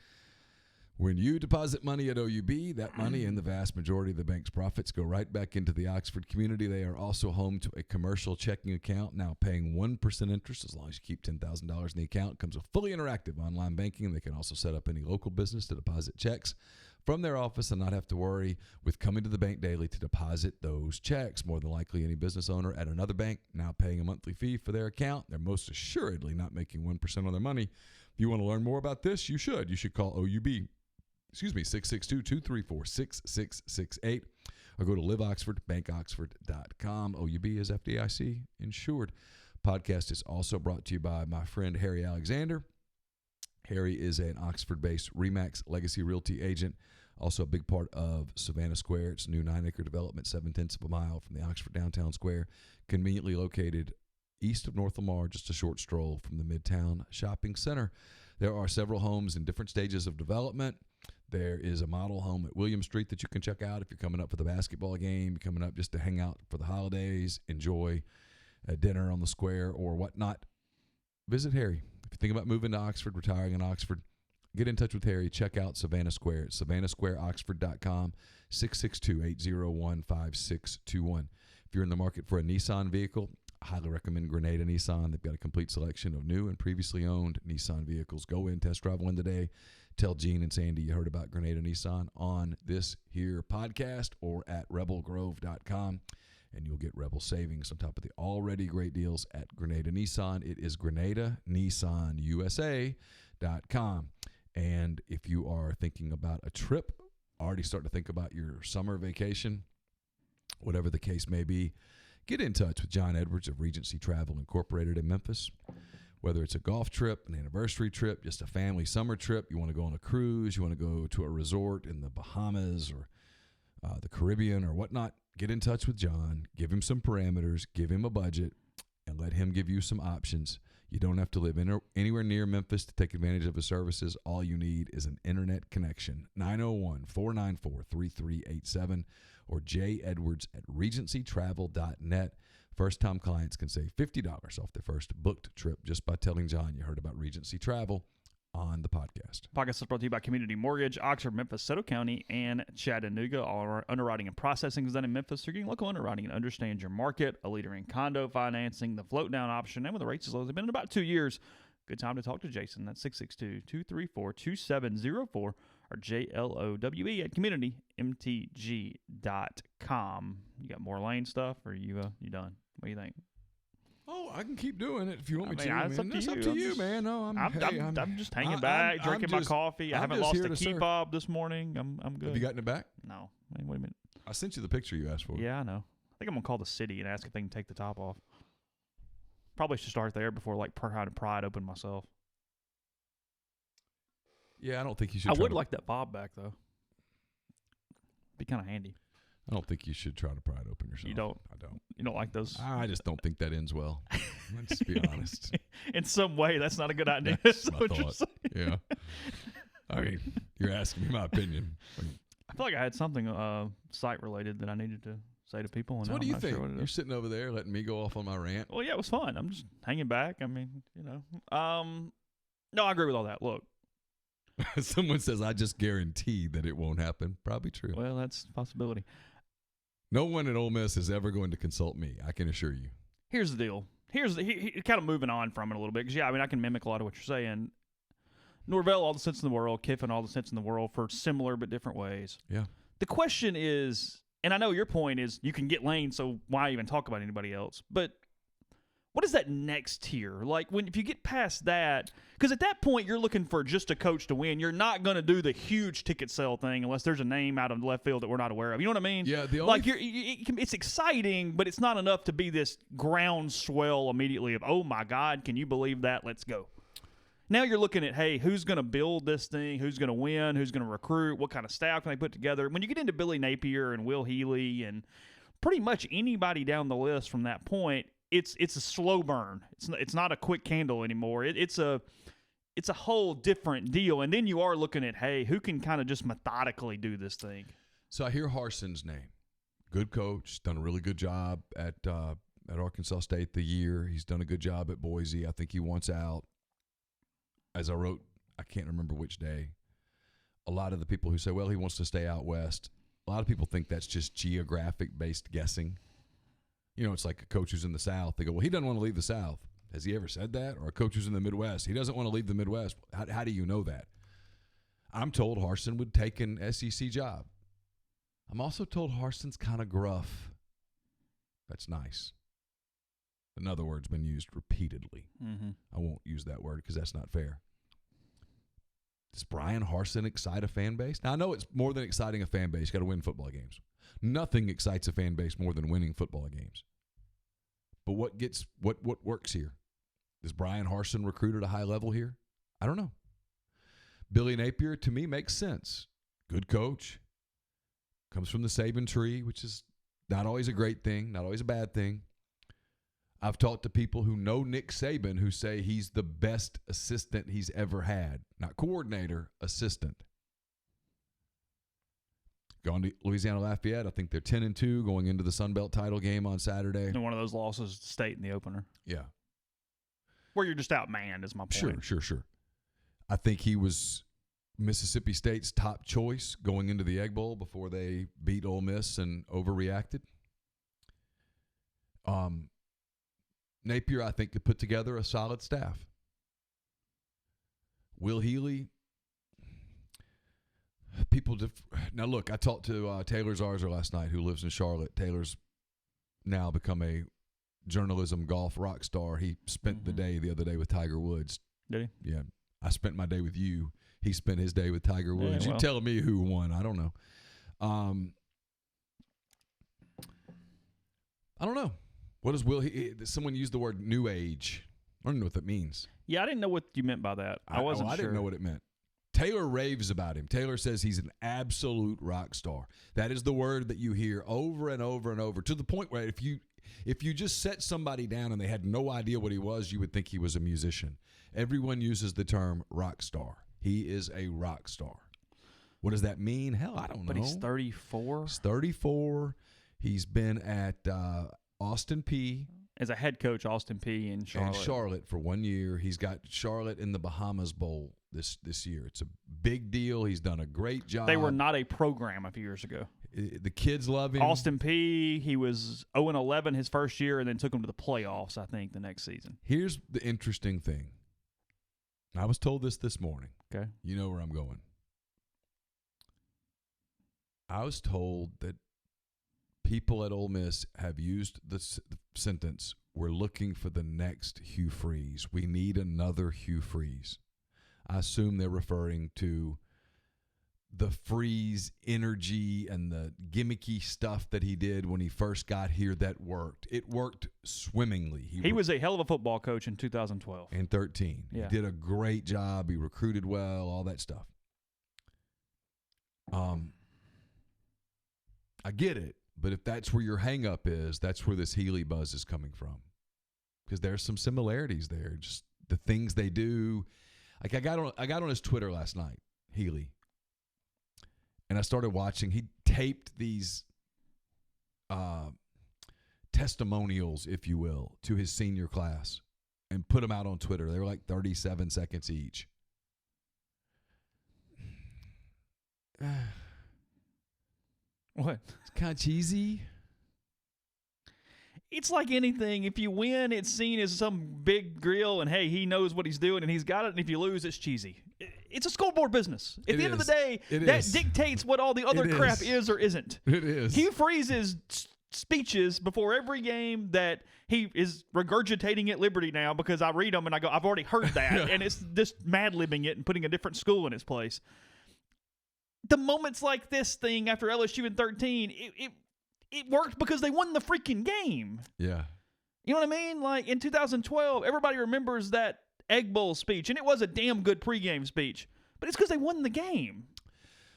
When you deposit money at OUB, that money and the vast majority of the bank's profits go right back into the Oxford community. They are also home to a commercial checking account, now paying 1% interest as long as you keep $10,000 in the account. It comes with fully interactive online banking. They can also set up any local business to deposit checks from their office and not have to worry with coming to the bank daily to deposit those checks. More than likely, any business owner at another bank now paying a monthly fee for their account. They're most assuredly not making 1% on their money. If you want to learn more about this, you should. You should call OUB. 662-234-6668, or go to liveoxfordbankoxford.com. OUB is FDIC insured. Podcast is also brought to you by my friend Harry Alexander. Harry is an Oxford-based RE/MAX Legacy Realty agent, also a big part of Savannah Square. It's a new 9-acre development, 0.7 of a mile from the Oxford downtown square, conveniently located east of North Lamar, just a short stroll from the Midtown Shopping Center. There are several homes in different stages of development. There is a model home at William Street that you can check out if you're coming up for the basketball game, you're coming up just to hang out for the holidays, enjoy a dinner on the square or whatnot. Visit Harry. If you think about moving to Oxford, retiring in Oxford, get in touch with Harry. Check out Savannah Square. It's savannahsquareoxford.com, 662-801-5621. If you're in the market for a Nissan vehicle, I highly recommend Grenada Nissan. They've got a complete selection of new and previously owned Nissan vehicles. Go in, test drive one today. Tell Gene and Sandy you heard about Grenada Nissan on this here podcast or at rebelgrove.com, and you'll get Rebel savings on top of the already great deals at Grenada Nissan. It is GrenadaNissanUSA.com. And if you are thinking about a trip, already starting to think about your summer vacation, whatever the case may be, get in touch with John Edwards of Regency Travel Incorporated in Memphis. Whether it's a golf trip, an anniversary trip, just a family summer trip, you want to go on a cruise, you want to go to a resort in the Bahamas or the Caribbean or whatnot, get in touch with John, give him some parameters, give him a budget, and let him give you some options. You don't have to live anywhere near Memphis to take advantage of his services. All you need is an internet connection. 901-494-3387 or jedwards@regencytravel.net. First-time clients can save $50 off their first booked trip just by telling John you heard about Regency Travel on the podcast. Podcast is brought to you by Community Mortgage, Oxford, Memphis, Soto County, and Chattanooga. All our underwriting and processing is done in Memphis. You're getting local underwriting and understand your market, a leader in condo financing, the float-down option, and with the rates as low as they've been in about 2 years. Good time to talk to Jason. That's 662-234-2704 or JLOWE@communitymtg.com. You got more Lane stuff, or you done? What do you think? Oh, I can keep doing it if you want me to. It's up to you, man. No, I'm just hanging back, drinking my coffee. I haven't lost a key fob this morning. I'm good. Have you gotten it back? No. Wait a minute. I sent you the picture you asked for. Yeah, I know. I think I'm going to call the city and ask if they can take the top off. Probably should start there before trying to pry it open myself. Yeah, I don't think you should. I would like that fob back, though. Be kind of handy. I don't think you should try to pry it open yourself. You don't? I don't. You don't like those? I just don't think that ends well. Let's be honest. In some way, that's not a good idea. That's my thought. Yeah. I mean, you're asking me my opinion. I feel like I had something site-related that I needed to say to people. And so what do you think? Sure you're sitting over there letting me go off on my rant. Well, yeah, it was fun. I'm just hanging back. I mean, no, I agree with all that. Look. Someone says, I just guarantee that it won't happen. Probably true. Well, that's a possibility. No one at Ole Miss is ever going to consult me. I can assure you. Here's the deal. Kind of moving on from it a little bit. Because, yeah, I mean, I can mimic a lot of what you're saying. Norvell, all the sense in the world. Kiffin, all the sense in the world for similar but different ways. Yeah. The question is, and I know your point is you can get Lane, so why even talk about anybody else? But what is that next tier? Like, if you get past that, because at that point you're looking for just a coach to win. You're not going to do the huge ticket sale thing unless there's a name out of left field that we're not aware of. You know what I mean? Yeah. It's exciting, but it's not enough to be this groundswell immediately of, oh my God, can you believe that? Let's go. Now you're looking at, hey, who's going to build this thing? Who's going to win? Who's going to recruit? What kind of staff can they put together? When you get into Billy Napier and Will Healy and pretty much anybody down the list from that point, it's a slow burn. It's not a quick candle anymore. It's a it's a whole different deal. And then you are looking at, hey, who can kind of just methodically do this thing? So I hear Harson's name. Good coach, done a really good job at Arkansas State the year. He's done a good job at Boise. I think he wants out. As I wrote, I can't remember which day, a lot of the people who say, well, he wants to stay out west, a lot of people think that's just geographic-based guessing. You know, it's like a coach who's in the South. They go, well, he doesn't want to leave the South. Has he ever said that? Or a coach who's in the Midwest. He doesn't want to leave the Midwest. How do you know that? I'm told Harsin would take an SEC job. I'm also told Harson's kind of gruff. That's nice. Another word's been used repeatedly. Mm-hmm. I won't use that word because that's not fair. Does Brian Harsin excite a fan base? Now, I know it's more than exciting a fan base. You got to win football games. Nothing excites a fan base more than winning football games. But what works here? Does Brian Harsin recruit at a high level here? I don't know. Billy Napier, to me, makes sense. Good coach. Comes from the Saban tree, which is not always a great thing, not always a bad thing. I've talked to people who know Nick Saban who say he's the best assistant he's ever had. Not coordinator, assistant. Gone to Louisiana Lafayette. I think they're 10-2 going into the Sun Belt title game on Saturday. And one of those losses to State in the opener. Yeah. Where you're just outmanned is my point. Sure. I think he was Mississippi State's top choice going into the Egg Bowl before they beat Ole Miss and overreacted. Napier, I think, could put together a solid staff. Will Healy, now look, I talked to Taylor Zarzer last night, who lives in Charlotte. Taylor's now become a journalism golf rock star. He spent the day the other day with Tiger Woods. Did he? Yeah. I spent my day with you. He spent his day with Tiger Woods. Yeah, well. You're telling me who won. I don't know. I don't know. What does someone used the word new age. I don't know what that means. Yeah, I didn't know what you meant by that. I wasn't sure. I didn't know what it meant. Taylor raves about him. Taylor says he's an absolute rock star. That is the word that you hear over and over and over, to the point where if you just set somebody down and they had no idea what he was, you would think he was a musician. Everyone uses the term rock star. He is a rock star. What does that mean? Hell, I don't know. But he's 34. He's 34. He's been at Austin Peay. As a head coach, Austin Peay in Charlotte. And Charlotte for 1 year. He's got Charlotte in the Bahamas Bowl this year. It's a big deal. He's done a great job. They were not a program a few years ago. The kids love him. Austin Peay, he was 0-11 his first year and then took him to the playoffs, I think, the next season. Here's the interesting thing. I was told this morning. Okay. You know where I'm going. I was told that people at Ole Miss have used the sentence, we're looking for the next Hugh Freeze. We need another Hugh Freeze. I assume they're referring to the Freeze energy and the gimmicky stuff that he did when he first got here that worked. It worked swimmingly. He was a hell of a football coach in 2012. And 13. Yeah. He did a great job. He recruited well, all that stuff. I get it. But if that's where your hang-up is, that's where this Healy buzz is coming from. Because there's some similarities there. Just the things they do. Like I got on his Twitter last night, Healy. And I started watching. He taped these testimonials, if you will, to his senior class and put them out on Twitter. They were like 37 seconds each. What? It's kind of cheesy. It's like anything. If you win, it's seen as some big grill, and hey, he knows what he's doing, and he's got it. And if you lose, it's cheesy. It's a scoreboard business. At the end of the day, that dictates what all the other crap is or isn't. It is. Hugh Freeze's speeches before every game that he is regurgitating at Liberty now, because I read them and I go, I've already heard that, and it's just mad-libbing it and putting a different school in its place. The moments like this thing after LSU in 13, it worked because they won the freaking game. Yeah. You know what I mean? Like in 2012, everybody remembers that Egg Bowl speech, and it was a damn good pregame speech, but it's because they won the game.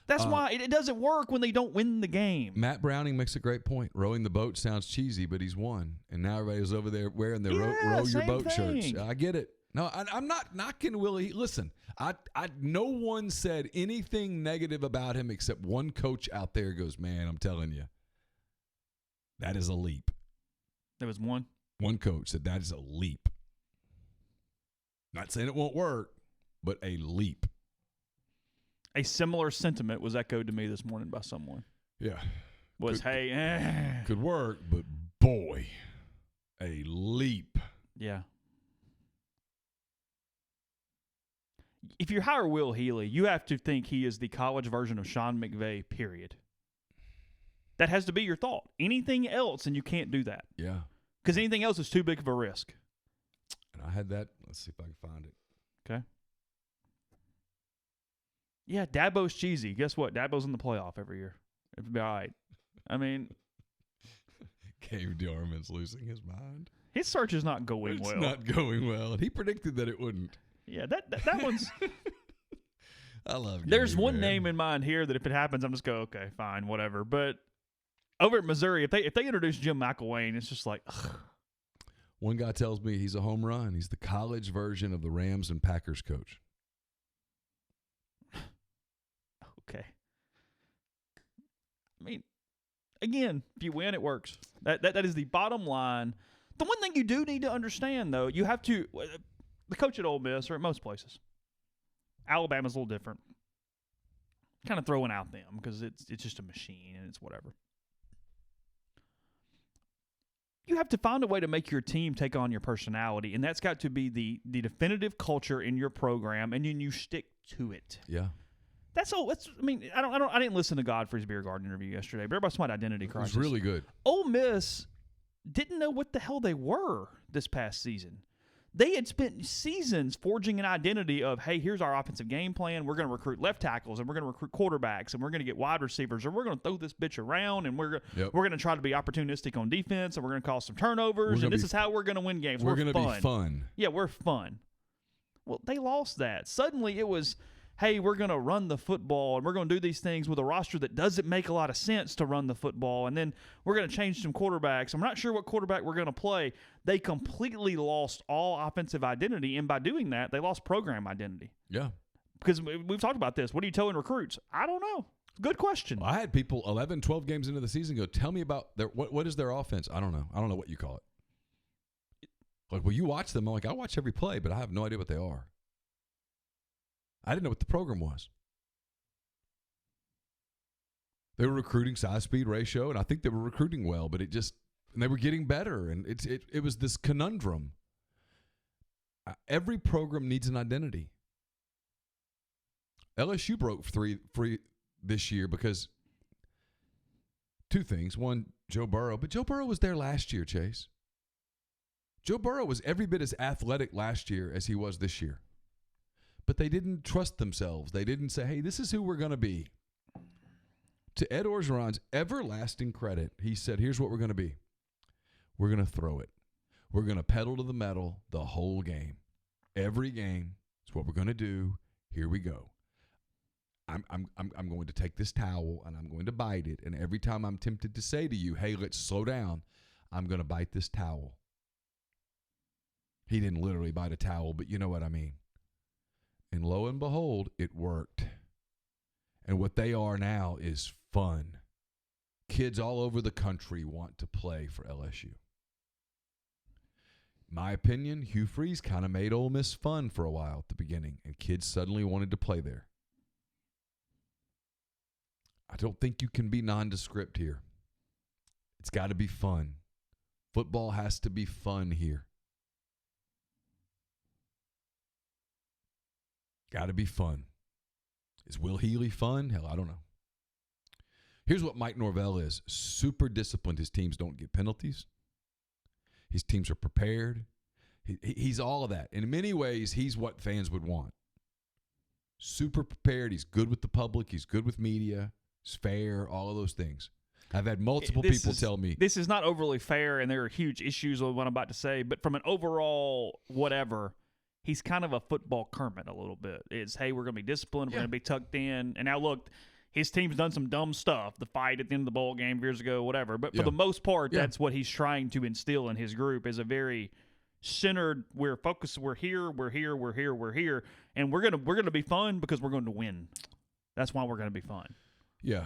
That's why it doesn't work when they don't win the game. Matt Browning makes a great point. Rowing the boat sounds cheesy, but he's won. And now everybody's over there wearing their row your boat shirts. I get it. No, I'm not knocking Willie. Listen, no one said anything negative about him except one coach out there goes, man, I'm telling you, that is a leap. There was one? One coach said that is a leap. Not saying it won't work, but a leap. A similar sentiment was echoed to me this morning by someone. Yeah. Could work, but boy, a leap. Yeah. If you hire Will Healy, you have to think he is the college version of Sean McVay, period. That has to be your thought. Anything else, and you can't do that. Yeah. Because anything else is too big of a risk. And I had that. Let's see if I can find it. Okay. Yeah, Dabo's cheesy. Guess what? Dabo's in the playoff every year. It'll be all right. I mean, Gabe Darman's losing his mind. His search is not going well. It's not going well. And he predicted that it wouldn't. Yeah, that one's. I love Gabe. There's one name in mind here that if it happens, I'm just go, okay, fine, whatever. But over at Missouri, if they introduce Jim McElwain, it's just like, ugh. One guy tells me he's a home run. He's the college version of the Rams and Packers coach. Okay. I mean, again, if you win, it works. That is the bottom line. The one thing you do need to understand, though, you have to the coach at Ole Miss, or at most places, Alabama's a little different. Kind of throwing out them because it's just a machine and it's whatever. You have to find a way to make your team take on your personality, and that's got to be the definitive culture in your program, and then you stick to it. Yeah. That's all. I didn't listen to Godfrey's Beer Garden interview yesterday, but everybody's about identity crisis. It was really good. Ole Miss didn't know what the hell they were this past season. They had spent seasons forging an identity of, hey, here's our offensive game plan. We're going to recruit left tackles, and we're going to recruit quarterbacks, and we're going to get wide receivers, and we're going to throw this bitch around, and we're going to try to be opportunistic on defense, and we're going to cause some turnovers, and this is how we're going to win games. We're going to be fun. Yeah, we're fun. Well, they lost that. Suddenly it was, hey, we're going to run the football, and we're going to do these things with a roster that doesn't make a lot of sense to run the football, and then we're going to change some quarterbacks. I'm not sure what quarterback we're going to play. They completely lost all offensive identity, and by doing that, they lost program identity. Yeah. Because we've talked about this. What are you telling recruits? I don't know. Good question. Well, I had people 11, 12 games into the season go, tell me about what is their offense? I don't know. I don't know what you call it. Like, well, you watch them. I'm like, I watch every play, but I have no idea what they are. I didn't know what the program was. They were recruiting size-speed ratio, and I think they were recruiting well, but and they were getting better, and it was this conundrum. Every program needs an identity. LSU broke free this year because two things. One, Joe Burrow, but Joe Burrow was there last year, Chase. Joe Burrow was every bit as athletic last year as he was this year. But they didn't trust themselves. They didn't say, hey, this is who we're going to be. To Ed Orgeron's everlasting credit, he said, here's what we're going to be. We're going to throw it. We're going to pedal to the metal the whole game. Every game is what we're going to do. Here we go. I'm going to take this towel, and I'm going to bite it. And every time I'm tempted to say to you, hey, let's slow down, I'm going to bite this towel. He didn't literally bite a towel, but you know what I mean. And lo and behold, it worked. And what they are now is fun. Kids all over the country want to play for LSU. My opinion, Hugh Freeze kind of made Ole Miss fun for a while at the beginning, and kids suddenly wanted to play there. I don't think you can be nondescript here. It's got to be fun. Football has to be fun here. Got to be fun. Is Will Healy fun? Hell, I don't know. Here's what Mike Norvell is. Super disciplined. His teams don't get penalties. His teams are prepared. He's all of that. In many ways, he's what fans would want. Super prepared. He's good with the public. He's good with media. He's fair. All of those things. I've had multiple people tell me. This is not overly fair, and there are huge issues with what I'm about to say, but from an overall whatever, he's kind of a football Kermit a little bit. It's, hey, we're going to be disciplined. We're going to be tucked in. And now, look, his team's done some dumb stuff. The fight at the end of the bowl game years ago, whatever. But for the most part, that's what he's trying to instill in his group is a very centered. We're focused. We're here. We're here. We're here. We're here, and we're gonna be fun because we're going to win. That's why we're going to be fun. Yeah.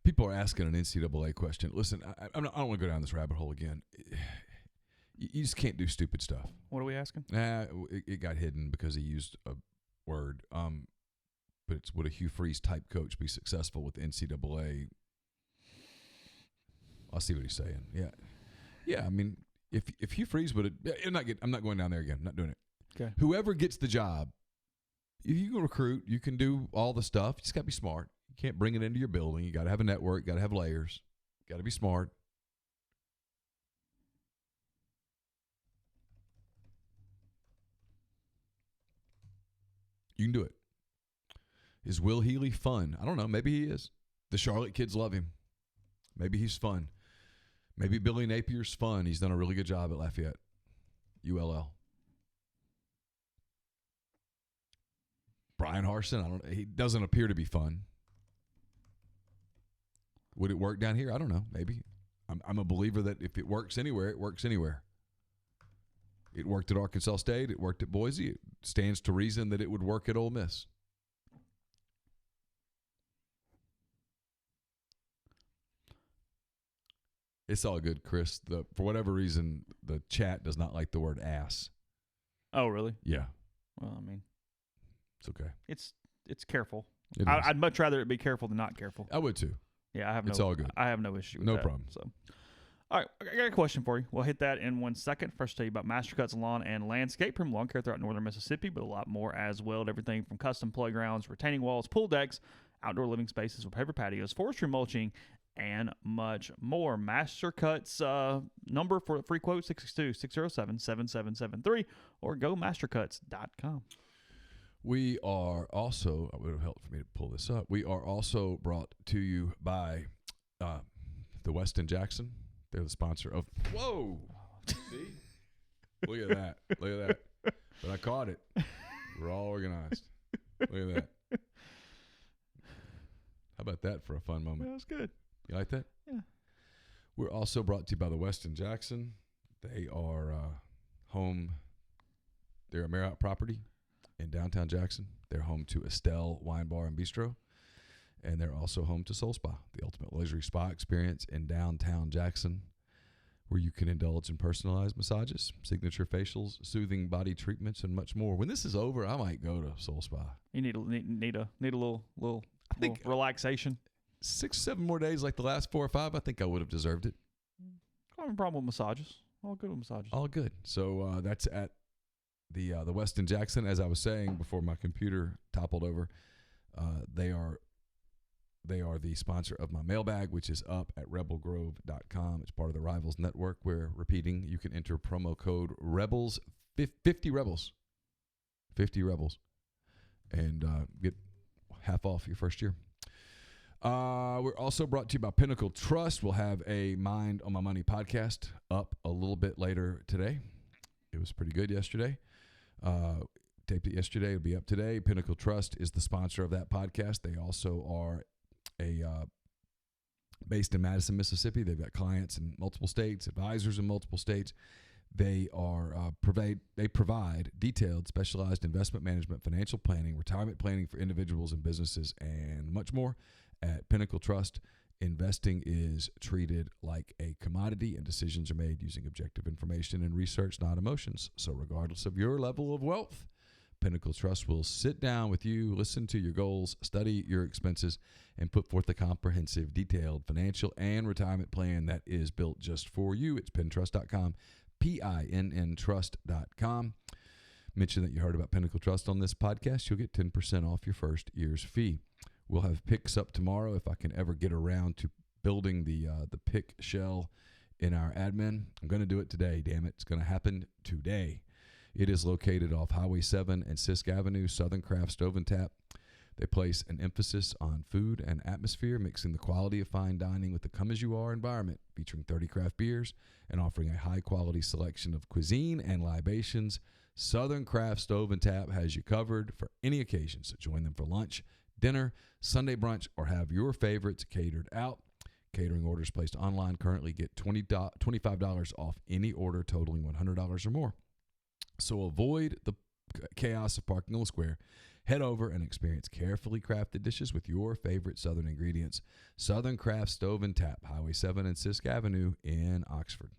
People are asking an NCAA question. Listen, I don't want to go down this rabbit hole again. You just can't do stupid stuff. What are we asking? It got hidden because he used a word. But it's, would a Hugh Freeze type coach be successful with the NCAA? I'll see what he's saying. Yeah. I mean, if Hugh Freeze would have, I'm not going down there again. I'm not doing it. Okay. Whoever gets the job, you can recruit. You can do all the stuff. You just got to be smart. You can't bring it into your building. You got to have a network. You got to have layers. You got to be smart. You can do it. Is Will Healy fun? I don't know. Maybe he is. The Charlotte kids love him. Maybe he's fun. Maybe Billy Napier's fun. He's done a really good job at Lafayette. ULL. Brian Harsin, he doesn't appear to be fun. Would it work down here? I don't know. Maybe. I'm a believer that if it works anywhere, it works anywhere. It worked at Arkansas State. It worked at Boise. It stands to reason that it would work at Ole Miss. It's all good, Chris. For whatever reason, the chat does not like the word ass. Oh, really? Yeah. Well, I mean, it's okay. It's careful. It is. I'd much rather it be careful than not careful. I would too. Yeah, It's all good. I have no issue with No that. problem. So, all right, I got a question for you. We'll hit that in 1 second. First, tell you about Master Cuts Lawn and Landscape from lawn care throughout northern Mississippi, but a lot more as well. Everything from custom playgrounds, retaining walls, pool decks, outdoor living spaces with paver patios, forestry mulching, and much more. Master Cuts number for free quote 662-607-7773 or go mastercuts.com. We are also, it would have helped for me to pull this up. We are also brought to you by the Westin Jackson. They're the sponsor of. Whoa! See? Look at that. Look at that. But I caught it. We're all organized. Look at that. How about that for a fun moment? That was good. You like that? Yeah. We're also brought to you by the Westin Jackson. They are home. They're a Marriott property in downtown Jackson. They're home to Estelle Wine Bar and Bistro. And they're also home to Soul Spa, the ultimate luxury spa experience in downtown Jackson, where you can indulge in personalized massages, signature facials, soothing body treatments, and much more. When this is over, I might go to Soul Spa. You need a little relaxation. 6-7 more days like the last 4 or 5, I think I would have deserved it. I don't have a problem with massages. All good with massages. All good. So that's at the Westin Jackson. As I was saying before my computer toppled over, they are the sponsor of my mailbag, which is up at rebelgrove.com. It's part of the Rivals Network. We're repeating, you can enter promo code REBELS, 50 Rebels, 50 Rebels, and get half off your first year. We're also brought to you by Pinnacle Trust. We'll have a Mind on My Money podcast up a little bit later today. It was pretty good yesterday. Taped it yesterday. It'll be up today. Pinnacle Trust is the sponsor of that podcast. They also are based in Madison, Mississippi. They've got clients in multiple states, advisors in multiple states. They provide detailed, specialized investment management, financial planning, retirement planning for individuals and businesses, and much more. At Pinnacle Trust, investing is treated like a commodity, and decisions are made using objective information and research, not emotions. So regardless of your level of wealth, Pinnacle Trust will sit down with you, listen to your goals, study your expenses, and put forth a comprehensive, detailed financial and retirement plan that is built just for you. It's pintrust.com, PINNtrust.com. Mention that you heard about Pinnacle Trust on this podcast. You'll get 10% off your first year's fee. We'll have picks up tomorrow if I can ever get around to building the pick shell in our admin. I'm going to do it today, damn it. It's going to happen today. It is located off Highway 7 and Sisk Avenue, Southern Craft Stove and Tap. They place an emphasis on food and atmosphere, mixing the quality of fine dining with the come-as-you-are environment, featuring 30 craft beers and offering a high-quality selection of cuisine and libations. Southern Craft Stove and Tap has you covered for any occasion, so join them for lunch, dinner, Sunday brunch, or have your favorites catered out. Catering orders placed online currently get $25 off any order totaling $100 or more. So avoid the chaos of parking on the square. Head over and experience carefully crafted dishes with your favorite Southern ingredients. Southern Craft Stove and Tap, Highway 7 and Sisk Avenue in Oxford.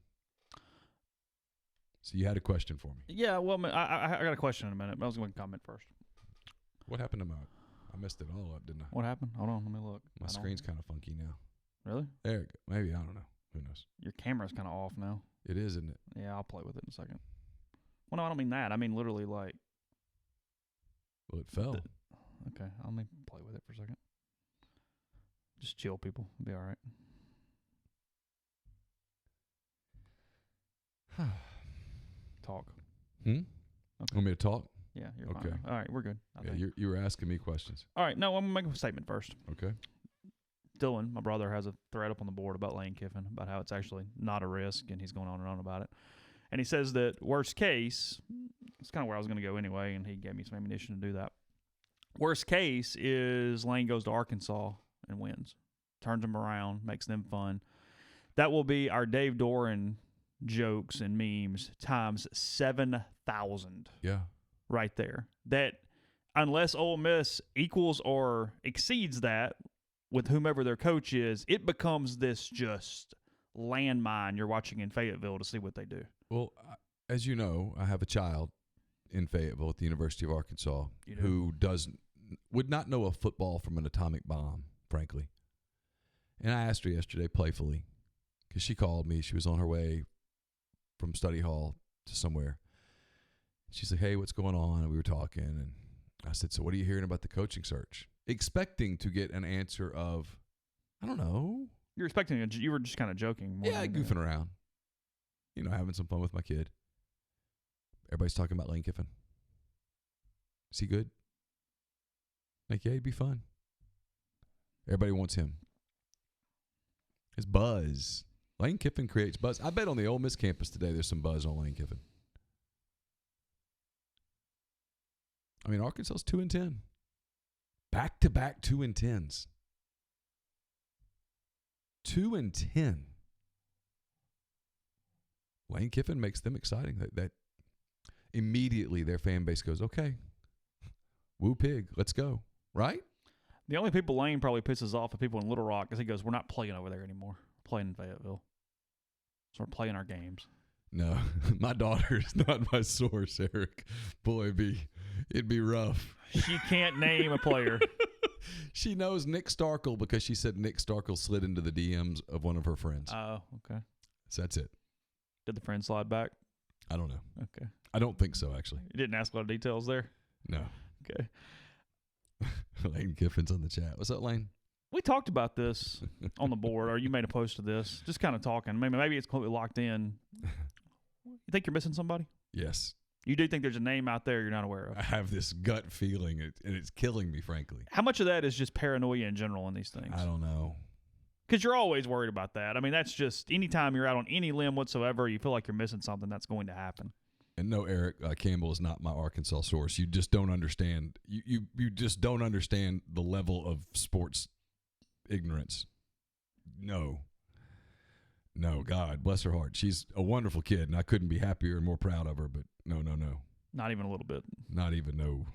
So you had a question for me. Yeah, well, I got a question in a minute, but I was going to comment first. What happened to I messed it all up, didn't I? What happened? Hold on, let me look. My screen's kind of funky now. Really? There it go. Maybe, I don't know. Who knows? Your camera's kind of off now. It is, isn't it? Yeah, I'll play with it in a second. Well, no, I don't mean that. I mean literally like. Well, it fell. Okay, let me play with it for a second. Just chill, people. It'll be all right. Talk. Okay. Want me to talk? Yeah, you're okay. fine. All right, we're good. You were asking me questions. All right, no, I'm going to make a statement first. Okay. Dylan, my brother, has a thread up on the board about Lane Kiffin, about how it's actually not a risk, and he's going on and on about it. And he says that worst case, it's kind of where I was going to go anyway, and he gave me some ammunition to do that. Worst case is Lane goes to Arkansas and wins. Turns them around, makes them fun. That will be our Dave Doran jokes and memes times 7,000. Yeah. Right there. That unless Ole Miss equals or exceeds that with whomever their coach is, it becomes this just landmine you're watching in Fayetteville to see what they do. Well, as you know, I have a child in Fayetteville at the University of Arkansas who would not know a football from an atomic bomb, frankly. And I asked her yesterday playfully, because she called me. She was on her way from study hall to somewhere. She's like, hey, what's going on? And we were talking. And I said, so what are you hearing about the coaching search? Expecting to get an answer of, I don't know. You were just kind of joking. Yeah, goofing around. Having some fun with my kid. Everybody's talking about Lane Kiffin. Is he good? Like, yeah, he'd be fun. Everybody wants him. It's buzz. Lane Kiffin creates buzz. I bet on the Ole Miss campus today there's some buzz on Lane Kiffin. I mean, Arkansas's 2-10. Back-to-back 2-10s. 2-10. Lane Kiffin makes them exciting. That immediately their fan base goes, okay, woo pig, let's go. Right? The only people Lane probably pisses off are people in Little Rock because he goes, we're not playing over there anymore. We're playing in Fayetteville. So we're playing our games. No, my daughter is not my source, Eric. Boy, it'd be rough. She can't name a player. She knows Nick Starkel because she said Nick Starkel slid into the DMs of one of her friends. Oh, okay. So that's it. Did the friend slide back? I don't know. Okay. I don't think so, actually. You didn't ask a lot of details there? No. Okay. Lane Kiffin's on the chat. What's up, Lane? We talked about this on the board, or you made a post of this. Just kind of talking. Maybe it's completely locked in. You think you're missing somebody? Yes. You do think there's a name out there you're not aware of? I have this gut feeling, and it's killing me, frankly. How much of that is just paranoia in general in these things? I don't know. Because you're always worried about that. I mean, that's just anytime you're out on any limb whatsoever, you feel like you're missing something, that's going to happen. And no, Eric Campbell is not my Arkansas source. You just don't understand. You just don't understand the level of sports ignorance. No, God bless her heart. She's a wonderful kid, and I couldn't be happier and more proud of her. But no. Not even a little bit. Not even no.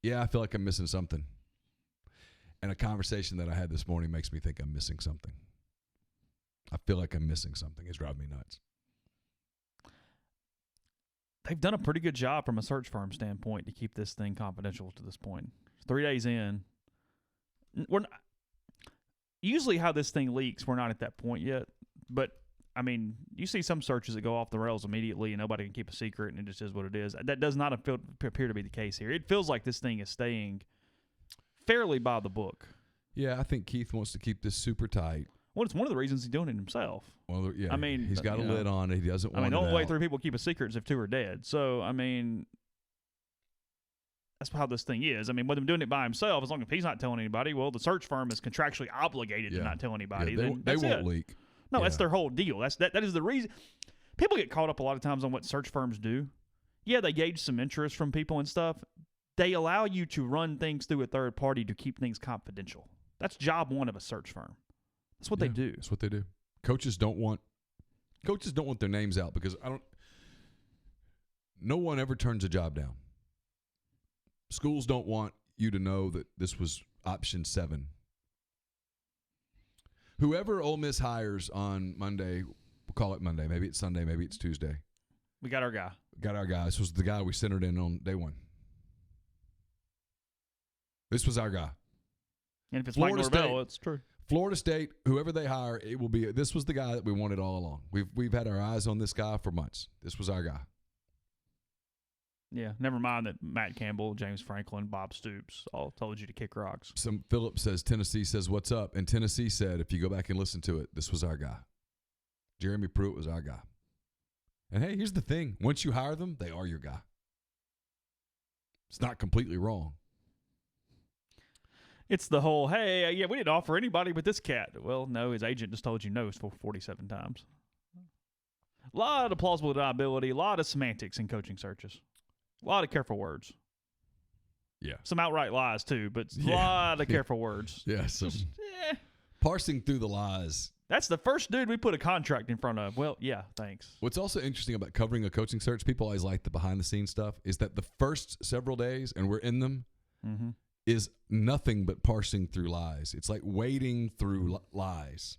Yeah, I feel like I'm missing something. And a conversation that I had this morning makes me think I'm missing something. I feel like I'm missing something. It's driving me nuts. They've done a pretty good job from a search firm standpoint to keep this thing confidential to this point. 3 days in, usually how this thing leaks, we're not at that point yet. But, I mean, you see some searches that go off the rails immediately and nobody can keep a secret and it just is what it is. That does not appear to be the case here. It feels like this thing is staying fairly by the book. Yeah, I think Keith wants to keep this super tight. Well, it's one of the reasons he's doing it himself. Well, yeah, I mean, he's got a lid on it. He doesn't want it the only way out. 3 people keep a secret is if 2 are dead. So, I mean, that's how this thing is. I mean, with him doing it by himself, as long as he's not telling anybody, well, the search firm is contractually obligated to not tell anybody. Yeah, they won't leak. No, that's their whole deal. That is the reason. People get caught up a lot of times on what search firms do. Yeah, they gauge some interest from people and stuff. They allow you to run things through a third party to keep things confidential. That's job one of a search firm. That's what they do. That's what they do. Coaches don't want Coaches don't want their names out because no one ever turns a job down. Schools don't want you to know that this was option 7. Whoever Ole Miss hires on Monday, we'll call it Monday. Maybe it's Sunday. Maybe it's Tuesday. We got our guy. This was the guy we centered in on day 1. This was our guy. And if it's Florida Mike Norvell, State. it's true. Florida State, whoever they hire, it will be. This was the guy that we wanted all along. We've had our eyes on this guy for months. This was our guy. Yeah, never mind that Matt Campbell, James Franklin, Bob Stoops all told you to kick rocks. Philip says, Tennessee says, what's up? And Tennessee said, if you go back and listen to it, this was our guy. Jeremy Pruitt was our guy. And hey, here's the thing. Once you hire them, they are your guy. It's not completely wrong. It's the whole, hey, yeah, we didn't offer anybody but this cat. Well, no, his agent just told you no 47 times. A lot of plausible deniability, a lot of semantics in coaching searches. A lot of careful words. Yeah. Some outright lies, too, but a lot of careful words. Yeah, parsing through the lies. That's the first dude we put a contract in front of. Well, yeah, thanks. What's also interesting about covering a coaching search, people always like the behind-the-scenes stuff, is that the first several days, and we're in them, is nothing but parsing through lies. It's like wading through lies.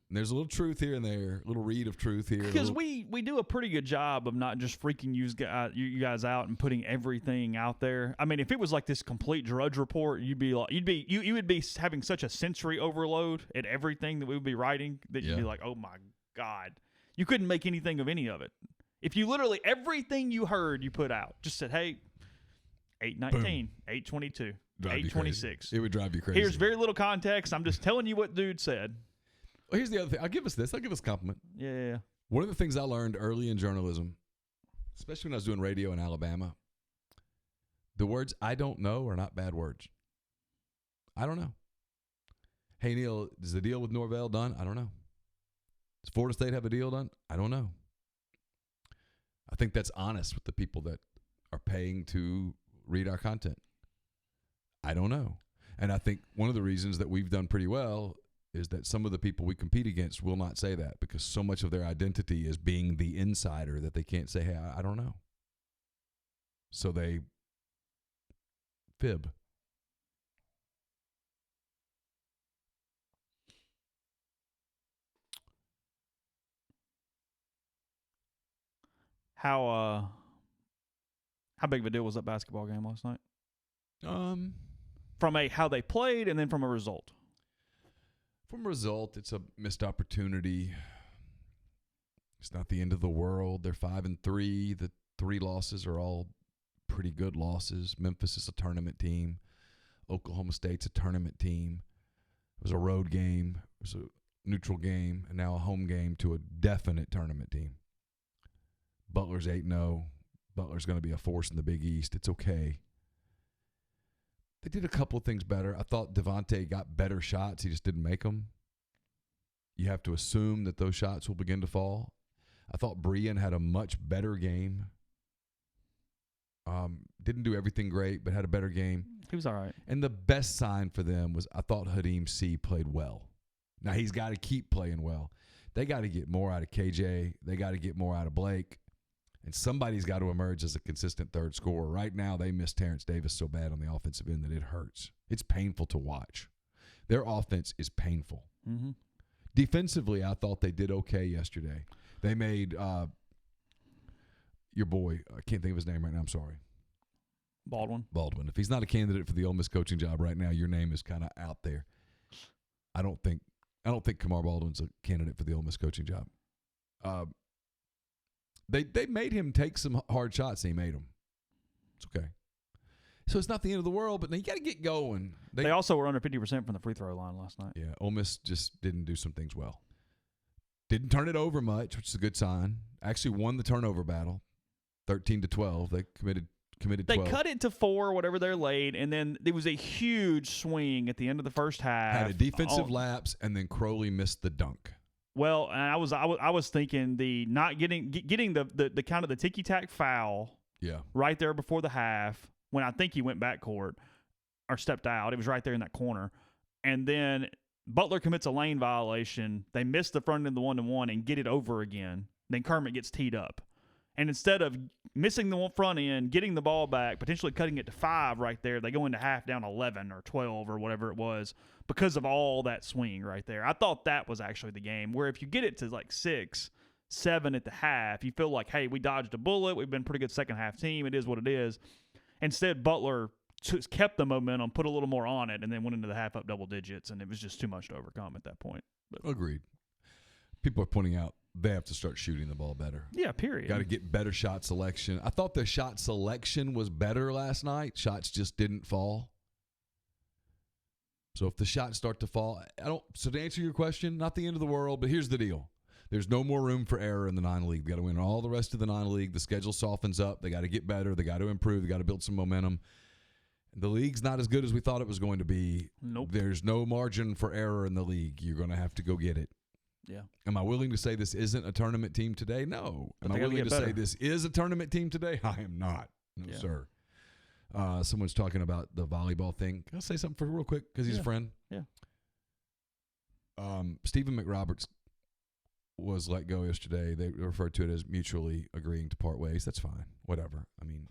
And there's a little truth here and there, a little read of truth here. Because we do a pretty good job of not just freaking you guys out and putting everything out there. I mean, if it was like this complete Drudge Report, you would be having such a sensory overload at everything that we would be writing that you'd be like, oh my God, you couldn't make anything of any of it. If you literally everything you heard you put out, just said, hey, 8:19, 8:22, 8:26. It would drive you crazy. Here's very little context. I'm just telling you what dude said. Well, here's the other thing. I'll give us a compliment. Yeah. One of the things I learned early in journalism, especially when I was doing radio in Alabama, the words I don't know are not bad words. I don't know. Hey, Neil, is the deal with Norvell done? I don't know. Does Florida State have a deal done? I don't know. I think that's honest with the people that are paying to read our content. I don't know. And I think one of the reasons that we've done pretty well is that some of the people we compete against will not say that because so much of their identity is being the insider that they can't say, hey, I don't know. So they fib. How big of a deal was that basketball game last night? From how they played and then from a result. From a result, it's a missed opportunity. It's not the end of the world. They're 5-3. The 3 losses are all pretty good losses. Memphis is a tournament team. Oklahoma State's a tournament team. It was a road game. It was a neutral game, and now a home game to a definite tournament team. Butler's 8-0. Butler's going to be a force in the Big East. It's okay. They did a couple of things better. I thought Devontae got better shots. He just didn't make them. You have to assume that those shots will begin to fall. I thought Brian had a much better game. Didn't do everything great, but had a better game. He was all right. And the best sign for them was I thought Hadim C played well. Now, he's got to keep playing well. They got to get more out of KJ. They got to get more out of Blake. And somebody's got to emerge as a consistent third scorer. Right now, they miss Terrence Davis so bad on the offensive end that it hurts. It's painful to watch. Their offense is painful. Mm-hmm. Defensively, I thought they did okay yesterday. They made your boy, I can't think of his name right now, I'm sorry. Baldwin. If he's not a candidate for the Ole Miss coaching job right now, your name is kind of out there. I don't think Kamar Baldwin's a candidate for the Ole Miss coaching job. They made him take some hard shots, and he made them. It's okay. So it's not the end of the world, but now you got to get going. They also were under 50% from the free throw line last night. Yeah, Ole Miss just didn't do some things well. Didn't turn it over much, which is a good sign. Actually won the turnover battle, 13-12. They committed 12. They cut it to 4, whatever they're late, and then there was a huge swing at the end of the first half. Had a defensive lapse, and then Crowley missed the dunk. Well, and I was thinking the not getting the kind of the ticky tack foul. Yeah. Right there before the half when I think he went backcourt or stepped out. It was right there in that corner, and then Butler commits a lane violation. They miss the front end of the 1-1 and get it over again. Then Kermit gets teed up. And instead of missing the front end, getting the ball back, potentially cutting it to 5 right there, they go into half down 11 or 12 or whatever it was because of all that swing right there. I thought that was actually the game where if you get it to like 6, 7 at the half, you feel like, hey, we dodged a bullet. We've been a pretty good second half team. It is what it is. Instead, Butler kept the momentum, put a little more on it, and then went into the half up double digits, and it was just too much to overcome at that point. But, agreed. People are pointing out they have to start shooting the ball better. Yeah, period. Got to get better shot selection. I thought the shot selection was better last night. Shots just didn't fall. So if the shots start to fall, so to answer your question, not the end of the world, but here's the deal. There's no more room for error in the non-league. They got to win all the rest of the non-league. The schedule softens up. They got to get better. They got to improve. They got to build some momentum. The league's not as good as we thought it was going to be. Nope. There's no margin for error in the league. You're going to have to go get it. Yeah. Am I willing to say this isn't a tournament team today? No. Am I willing to say this is a tournament team today? I am not. No, sir. Someone's talking about the volleyball thing. Can I say something real quick? Because he's a friend. Yeah. Stephen McRoberts was let go yesterday. They referred to it as mutually agreeing to part ways. That's fine. Whatever. I mean,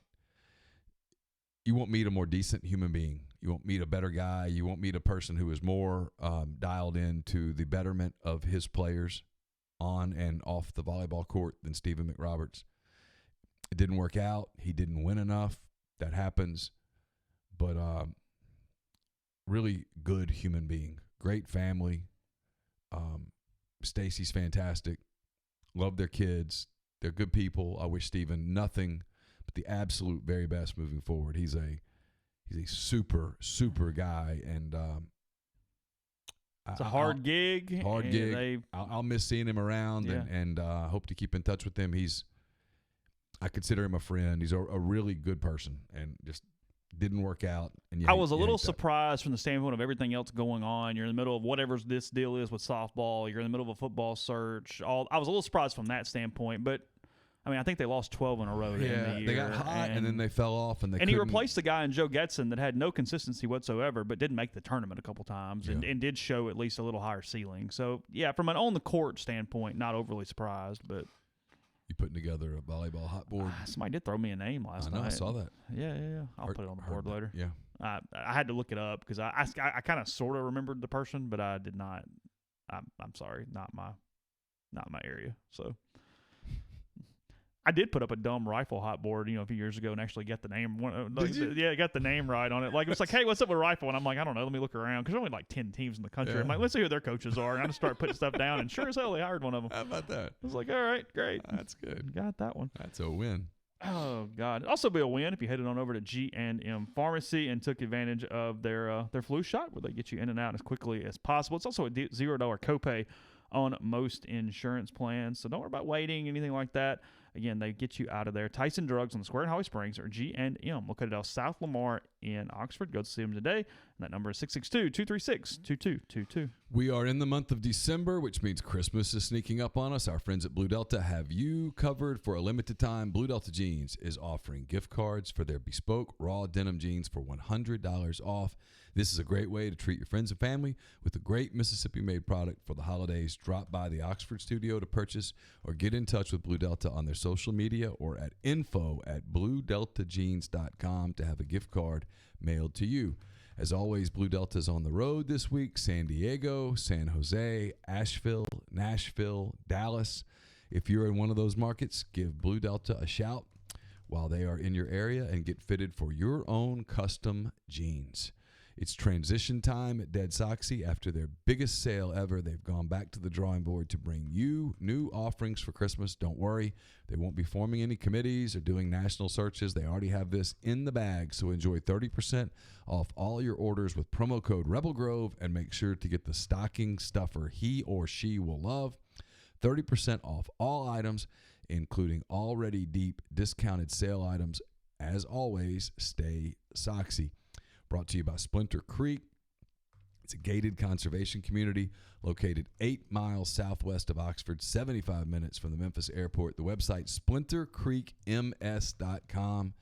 you won't meet a more decent human being. You won't meet a better guy. You won't meet a person who is more dialed into the betterment of his players on and off the volleyball court than Stephen McRoberts. It didn't work out. He didn't win enough. That happens. But really good human being. Great family. Stacy's fantastic. Love their kids. They're good people. I wish Stephen nothing but the absolute very best moving forward. He's a super, super guy, and it's a hard gig. Hard gig. I'll miss seeing him around, and hope to keep in touch with him. I consider him a friend. He's a really good person, and just didn't work out. And I was a little surprised from the standpoint of everything else going on. You're in the middle of whatever this deal is with softball. You're in the middle of a football search. I was a little surprised from that standpoint, but I mean, I think they lost 12 in a row. Yeah, the year, they got hot and then they fell off, and he replaced the guy in Joe Getson that had no consistency whatsoever, but didn't make the tournament a couple times and did show at least a little higher ceiling. So yeah, from an on the court standpoint, not overly surprised. But you putting together a volleyball hot board? Somebody did throw me a name last night. I saw that. Yeah. I'll put it on the board later. Yeah. I had to look it up because I kind of sort of remembered the person, but I did not. I'm sorry, not my area. So. I did put up a dumb rifle hot board, a few years ago, and actually got the name. Did you? Yeah, got the name right on it. Like, it's like, hey, what's up with rifle? And I'm like, I don't know. Let me look around because there's only like 10 teams in the country. Yeah. I'm like, let's see who their coaches are. And I just start putting stuff down, and sure as hell, they hired one of them. How about that? I was like, all right, great. That's good. Got that one. That's a win. Oh God! It'd also be a win if you headed on over to G&M Pharmacy and took advantage of their flu shot, where they get you in and out as quickly as possible. It's also a $0 copay on most insurance plans, so don't worry about waiting, anything like that. Again, they get you out of there. Tyson Drugs on the Square in Holly Springs, or G&M, located out South Lamar in Oxford. Go to see them today, and that number is 662-236-2222. We are in the month of December, which means Christmas is sneaking up on us. Our friends at Blue Delta have you covered for a limited time. Blue Delta Jeans is offering gift cards for their bespoke raw denim jeans for $100 off. This is a great way to treat your friends and family with a great Mississippi-made product for the holidays. Drop by the Oxford studio to purchase or get in touch with Blue Delta on their social media or at info@bluedeltajeans.com to have a gift card mailed to you. As always, Blue Delta's on the road this week. San Diego, San Jose, Asheville, Nashville, Dallas. If you're in one of those markets, give Blue Delta a shout while they are in your area and get fitted for your own custom jeans. It's transition time at Dead Soxy. After their biggest sale ever, they've gone back to the drawing board to bring you new offerings for Christmas. Don't worry, they won't be forming any committees or doing national searches. They already have this in the bag, so enjoy 30% off all your orders with promo code Rebel Grove, and make sure to get the stocking stuffer he or she will love. 30% off all items, including already deep discounted sale items. As always, stay Soxy. Brought to you by Splinter Creek. It's a gated conservation community located 8 miles southwest of Oxford, 75 minutes from the Memphis airport. The website, splintercreekms.com.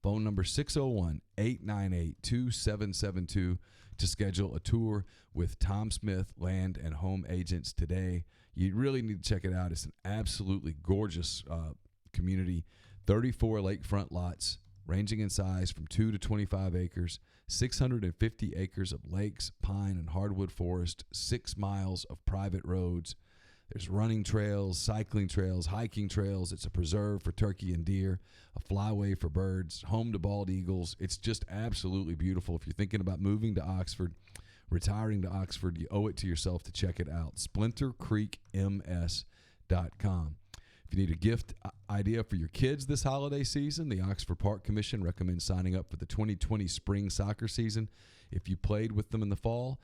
Phone number 601-898-2772 to schedule a tour with Tom Smith Land and Home Agents today. You really need to check it out. It's an absolutely gorgeous community. 34 lakefront lots ranging in size from 2 to 25 acres, 650 acres of lakes, pine, and hardwood forest, 6 miles of private roads. There's running trails, cycling trails, hiking trails. It's a preserve for turkey and deer, a flyway for birds, home to bald eagles. It's just absolutely beautiful. If you're thinking about moving to Oxford, retiring to Oxford, you owe it to yourself to check it out. SplinterCreekMS.com. If you need a gift idea for your kids this holiday season, the Oxford Park Commission recommends signing up for the 2020 spring soccer season. If you played with them in the fall,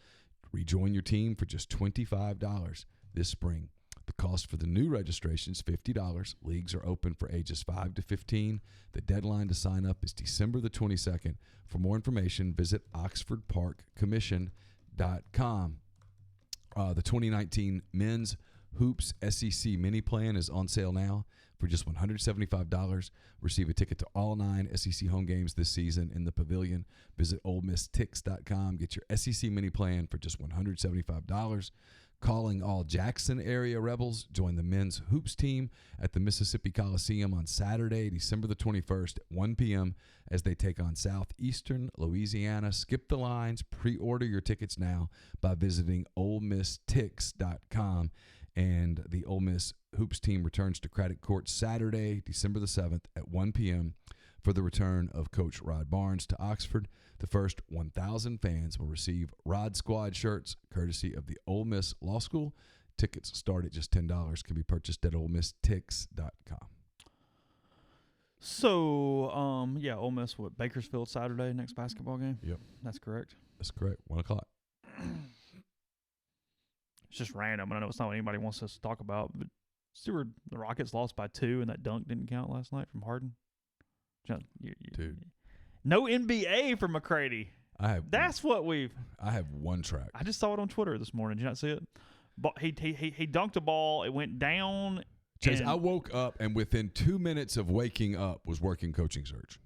rejoin your team for just $25 this spring. The cost for the new registration is $50. Leagues are open for ages 5 to 15. The deadline to sign up is December the 22nd. For more information, visit oxfordparkcommission.com. The 2019 Men's Hoops SEC Mini Plan is on sale now for just $175. Receive a ticket to all 9 SEC home games this season in the Pavilion. Visit OleMissTix.com. Get your SEC Mini Plan for just $175. Calling all Jackson area Rebels. Join the men's hoops team at the Mississippi Coliseum on Saturday, December the 21st at 1 p.m. as they take on Southeastern Louisiana. Skip the lines. Pre-order your tickets now by visiting OleMissTix.com. And the Ole Miss hoops team returns to Craddock Court Saturday, December the 7th at 1 p.m. for the return of Coach Rod Barnes to Oxford. The first 1,000 fans will receive Rod Squad shirts courtesy of the Ole Miss Law School. Tickets start at just $10. Can be purchased at OleMissTix.com. So, Ole Miss, Bakersfield Saturday, next basketball game? Yep. That's correct? That's correct. 1 o'clock. It's just random. I know it's not what anybody wants us to talk about, but Stewart, the Rockets lost by 2, and that dunk didn't count last night from Harden. Dude. No NBA for McCready. That's what we've. I have one track. I just saw it on Twitter this morning. Did you not see it? But he dunked a ball. It went down. Chase, I woke up and within 2 minutes of waking up was working coaching search.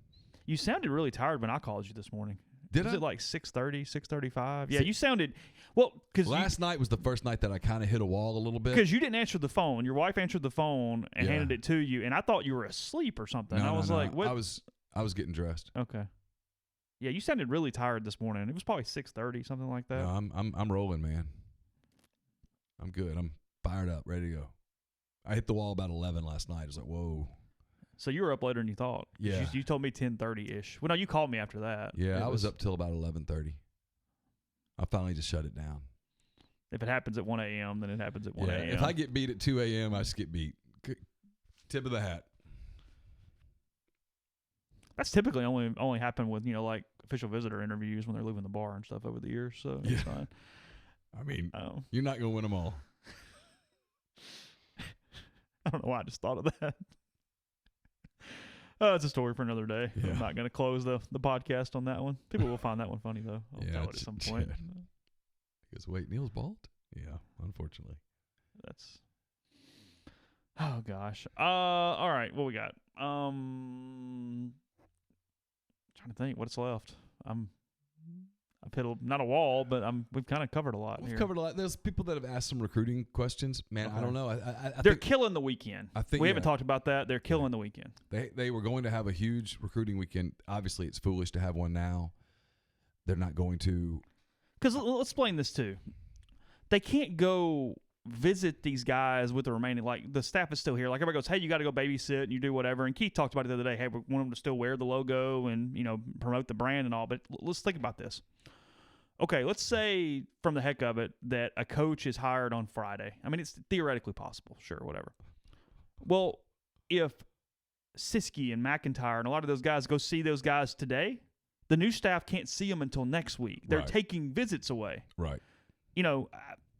You sounded really tired when I called you this morning. Was it like 6:30, 6:35? Yeah, you sounded because last night was the first night that I kind of hit a wall a little bit because you didn't answer the phone. Your wife answered the phone and handed it to you, and I thought you were asleep or something. No, I was like, "What?" I was getting dressed. Okay. Yeah, you sounded really tired this morning. It was probably 6:30, something like that. No, I'm rolling, man. I'm good. I'm fired up, ready to go. I hit the wall about 11 last night. I was like, whoa. So you were up later than you thought. Yeah. You told me 10:30-ish. Well, no, you called me after that. Yeah, I was up till about 11:30. I finally just shut it down. If it happens at 1 a.m., then it happens at 1 a.m. If I get beat at 2 a.m., I just get beat. Tip of the hat. That's typically only happened with, like official visitor interviews when they're leaving the bar and stuff over the years, so it's fine. I mean, you're not going to win them all. I don't know why I just thought of that. It's a story for another day. Yeah. I'm not going to close the podcast on that one. People will find that one funny, though. I'll tell it at some point. Because, wait, Neil's bald? Yeah, unfortunately. That's... Oh, gosh. All right, what we got? Trying to think what's left. I've hit not a wall, but we've kind of covered a lot. We've covered a lot. There's people that have asked some recruiting questions. Man, okay. I don't know. They're killing the weekend. I think we haven't talked about that. They're killing the weekend. They were going to have a huge recruiting weekend. Obviously, it's foolish to have one now. They're not going to. Because let's explain this too. They can't go visit these guys with the remaining, like the staff is still here. Like everybody goes, hey, you got to go babysit and you do whatever. And Keith talked about it the other day. Hey, we want them to still wear the logo and, promote the brand and all. But let's think about this. Okay, let's say from the heck of it that a coach is hired on Friday. I mean, it's theoretically possible. Sure, whatever. Well, if Siskey and McIntyre and a lot of those guys go see those guys today, the new staff can't see them until next week. They're taking visits away. Right.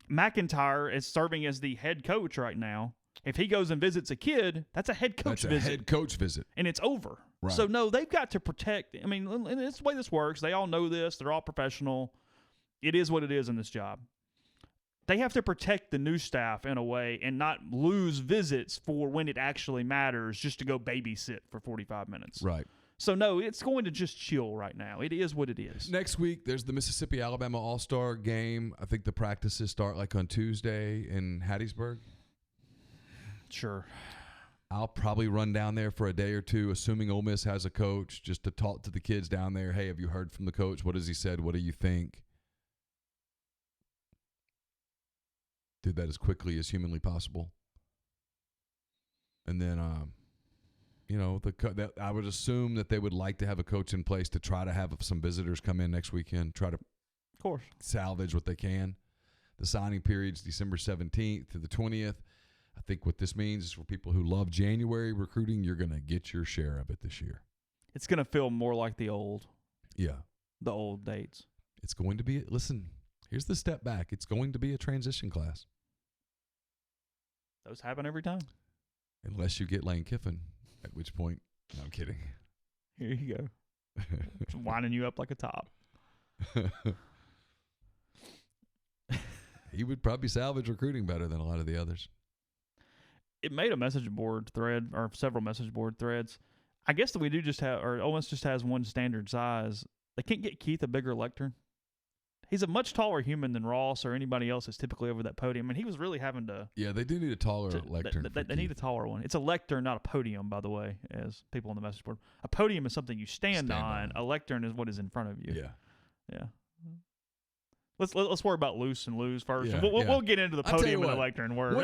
McIntyre is serving as the head coach right now. If he goes and visits a kid, that's a head coach visit. That's a head coach visit. And it's over. Right. So, no, they've got to protect. I mean, and it's the way this works. They all know this. They're all professional. It is what it is in this job. They have to protect the new staff in a way and not lose visits for when it actually matters just to go babysit for 45 minutes. Right. So, no, it's going to just chill right now. It is what it is. Next week, there's the Mississippi-Alabama All-Star game. I think the practices start like on Tuesday in Hattiesburg. Sure. I'll probably run down there for a day or two, assuming Ole Miss has a coach, just to talk to the kids down there. Hey, have you heard from the coach? What has he said? What do you think? Do that as quickly as humanly possible. And then, I would assume that they would like to have a coach in place to try to have some visitors come in next weekend, try to of course salvage what they can. The signing period's December 17th to the 20th. I think what this means is for people who love January recruiting, you're going to get your share of it this year. It's going to feel more like the old dates. It's going to be, listen, here's the step back. It's going to be a transition class. Those happen every time. Unless you get Lane Kiffin, at which point, no, I'm kidding. Here you go. Just winding you up like a top. He would probably salvage recruiting better than a lot of the others. It made a message board thread, or several message board threads. I guess that we do just have, or Ole Miss just has one standard size. They can't get Keith a bigger lectern. He's a much taller human than Ross or anybody else that's typically over that podium. And he was really having to. Yeah, they do need a taller lectern. They need a taller one. It's a lectern, not a podium, by the way, as people on the message board. A podium is something you stand on. A lectern is what is in front of you. Yeah. Let's worry about loose and lose first. Yeah, we'll get into the podium and the lectern word.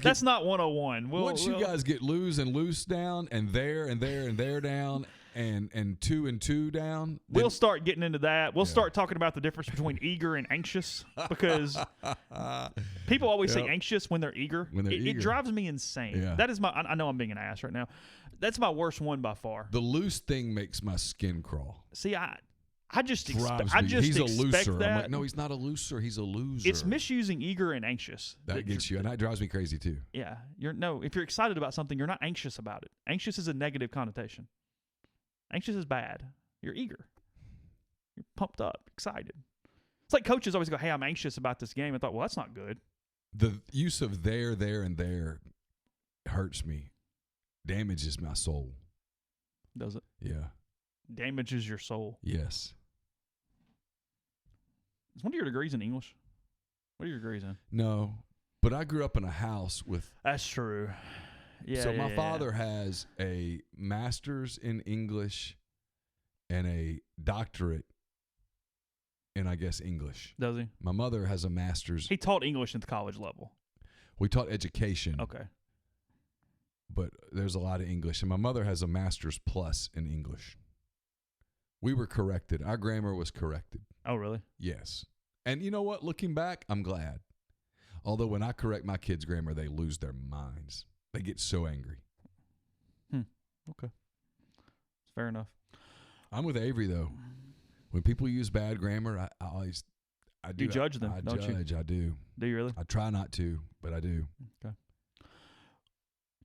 That's not 101. Once you guys get lose and loose down, and there and there and there down, and two and two down, we'll start getting into that. We'll start talking about the difference between eager and anxious, because people always say anxious when they're eager. It drives me insane. Yeah. That is I know I'm being an ass right now. That's my worst one by far. The loose thing makes my skin crawl. See, I just he's expect a looser. that. I'm like, no, he's not a looser. He's a loser. It's misusing eager and anxious. That gets you, and that drives me crazy too. Yeah, if you're excited about something, you're not anxious about it. Anxious is a negative connotation. Anxious is bad. You're eager. You're pumped up, excited. It's like coaches always go, "Hey, I'm anxious about this game." I thought, well, that's not good. The use of there, and there hurts me. Damages my soul. Does it? Yeah. Damages your soul. Yes. Is one of your degrees in English? What are your degrees in? No, but I grew up in a house with. That's true. Yeah. So my father has a master's in English and a doctorate in, I guess, English. Does he? My mother has a master's. He taught English at the college level. We taught education. Okay. But there's a lot of English, and my mother has a master's plus in English. We were corrected. Our grammar was corrected. Oh, really? Yes. And you know what? Looking back, I'm glad. Although when I correct my kids' grammar, they lose their minds. They get so angry. Okay. Fair enough. I'm with Avery, though. When people use bad grammar, I always do. You judge them, don't you? I do. Do you really? I try not to, but I do. Okay.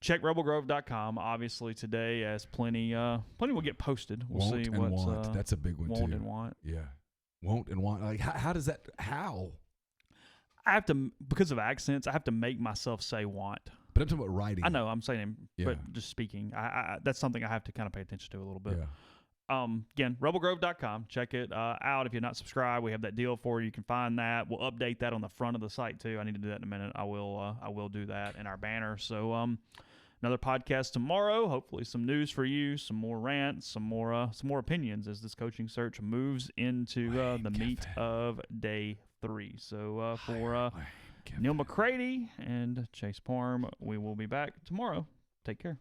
Check rebelgrove.com. Obviously, today, as plenty will get posted. We'll won't see and what's want. That's a big one won't too. And want. Yeah, won't and want. Like how does that? How? I have to, because of accents, I have to make myself say want. But I'm talking about writing. I know I'm saying, but just speaking, I that's something I have to kind of pay attention to a little bit. Yeah. Again, rebelgrove.com. Check it out. If you're not subscribed, we have that deal for you. You can find that. We'll update that on the front of the site too. I need to do that in a minute. I will do that in our banner. So another podcast tomorrow. Hopefully some news for you, some more rants, some more opinions as this coaching search moves into the meat of day 3. So for Neal McCready and Chase Parham, we will be back tomorrow. Take care.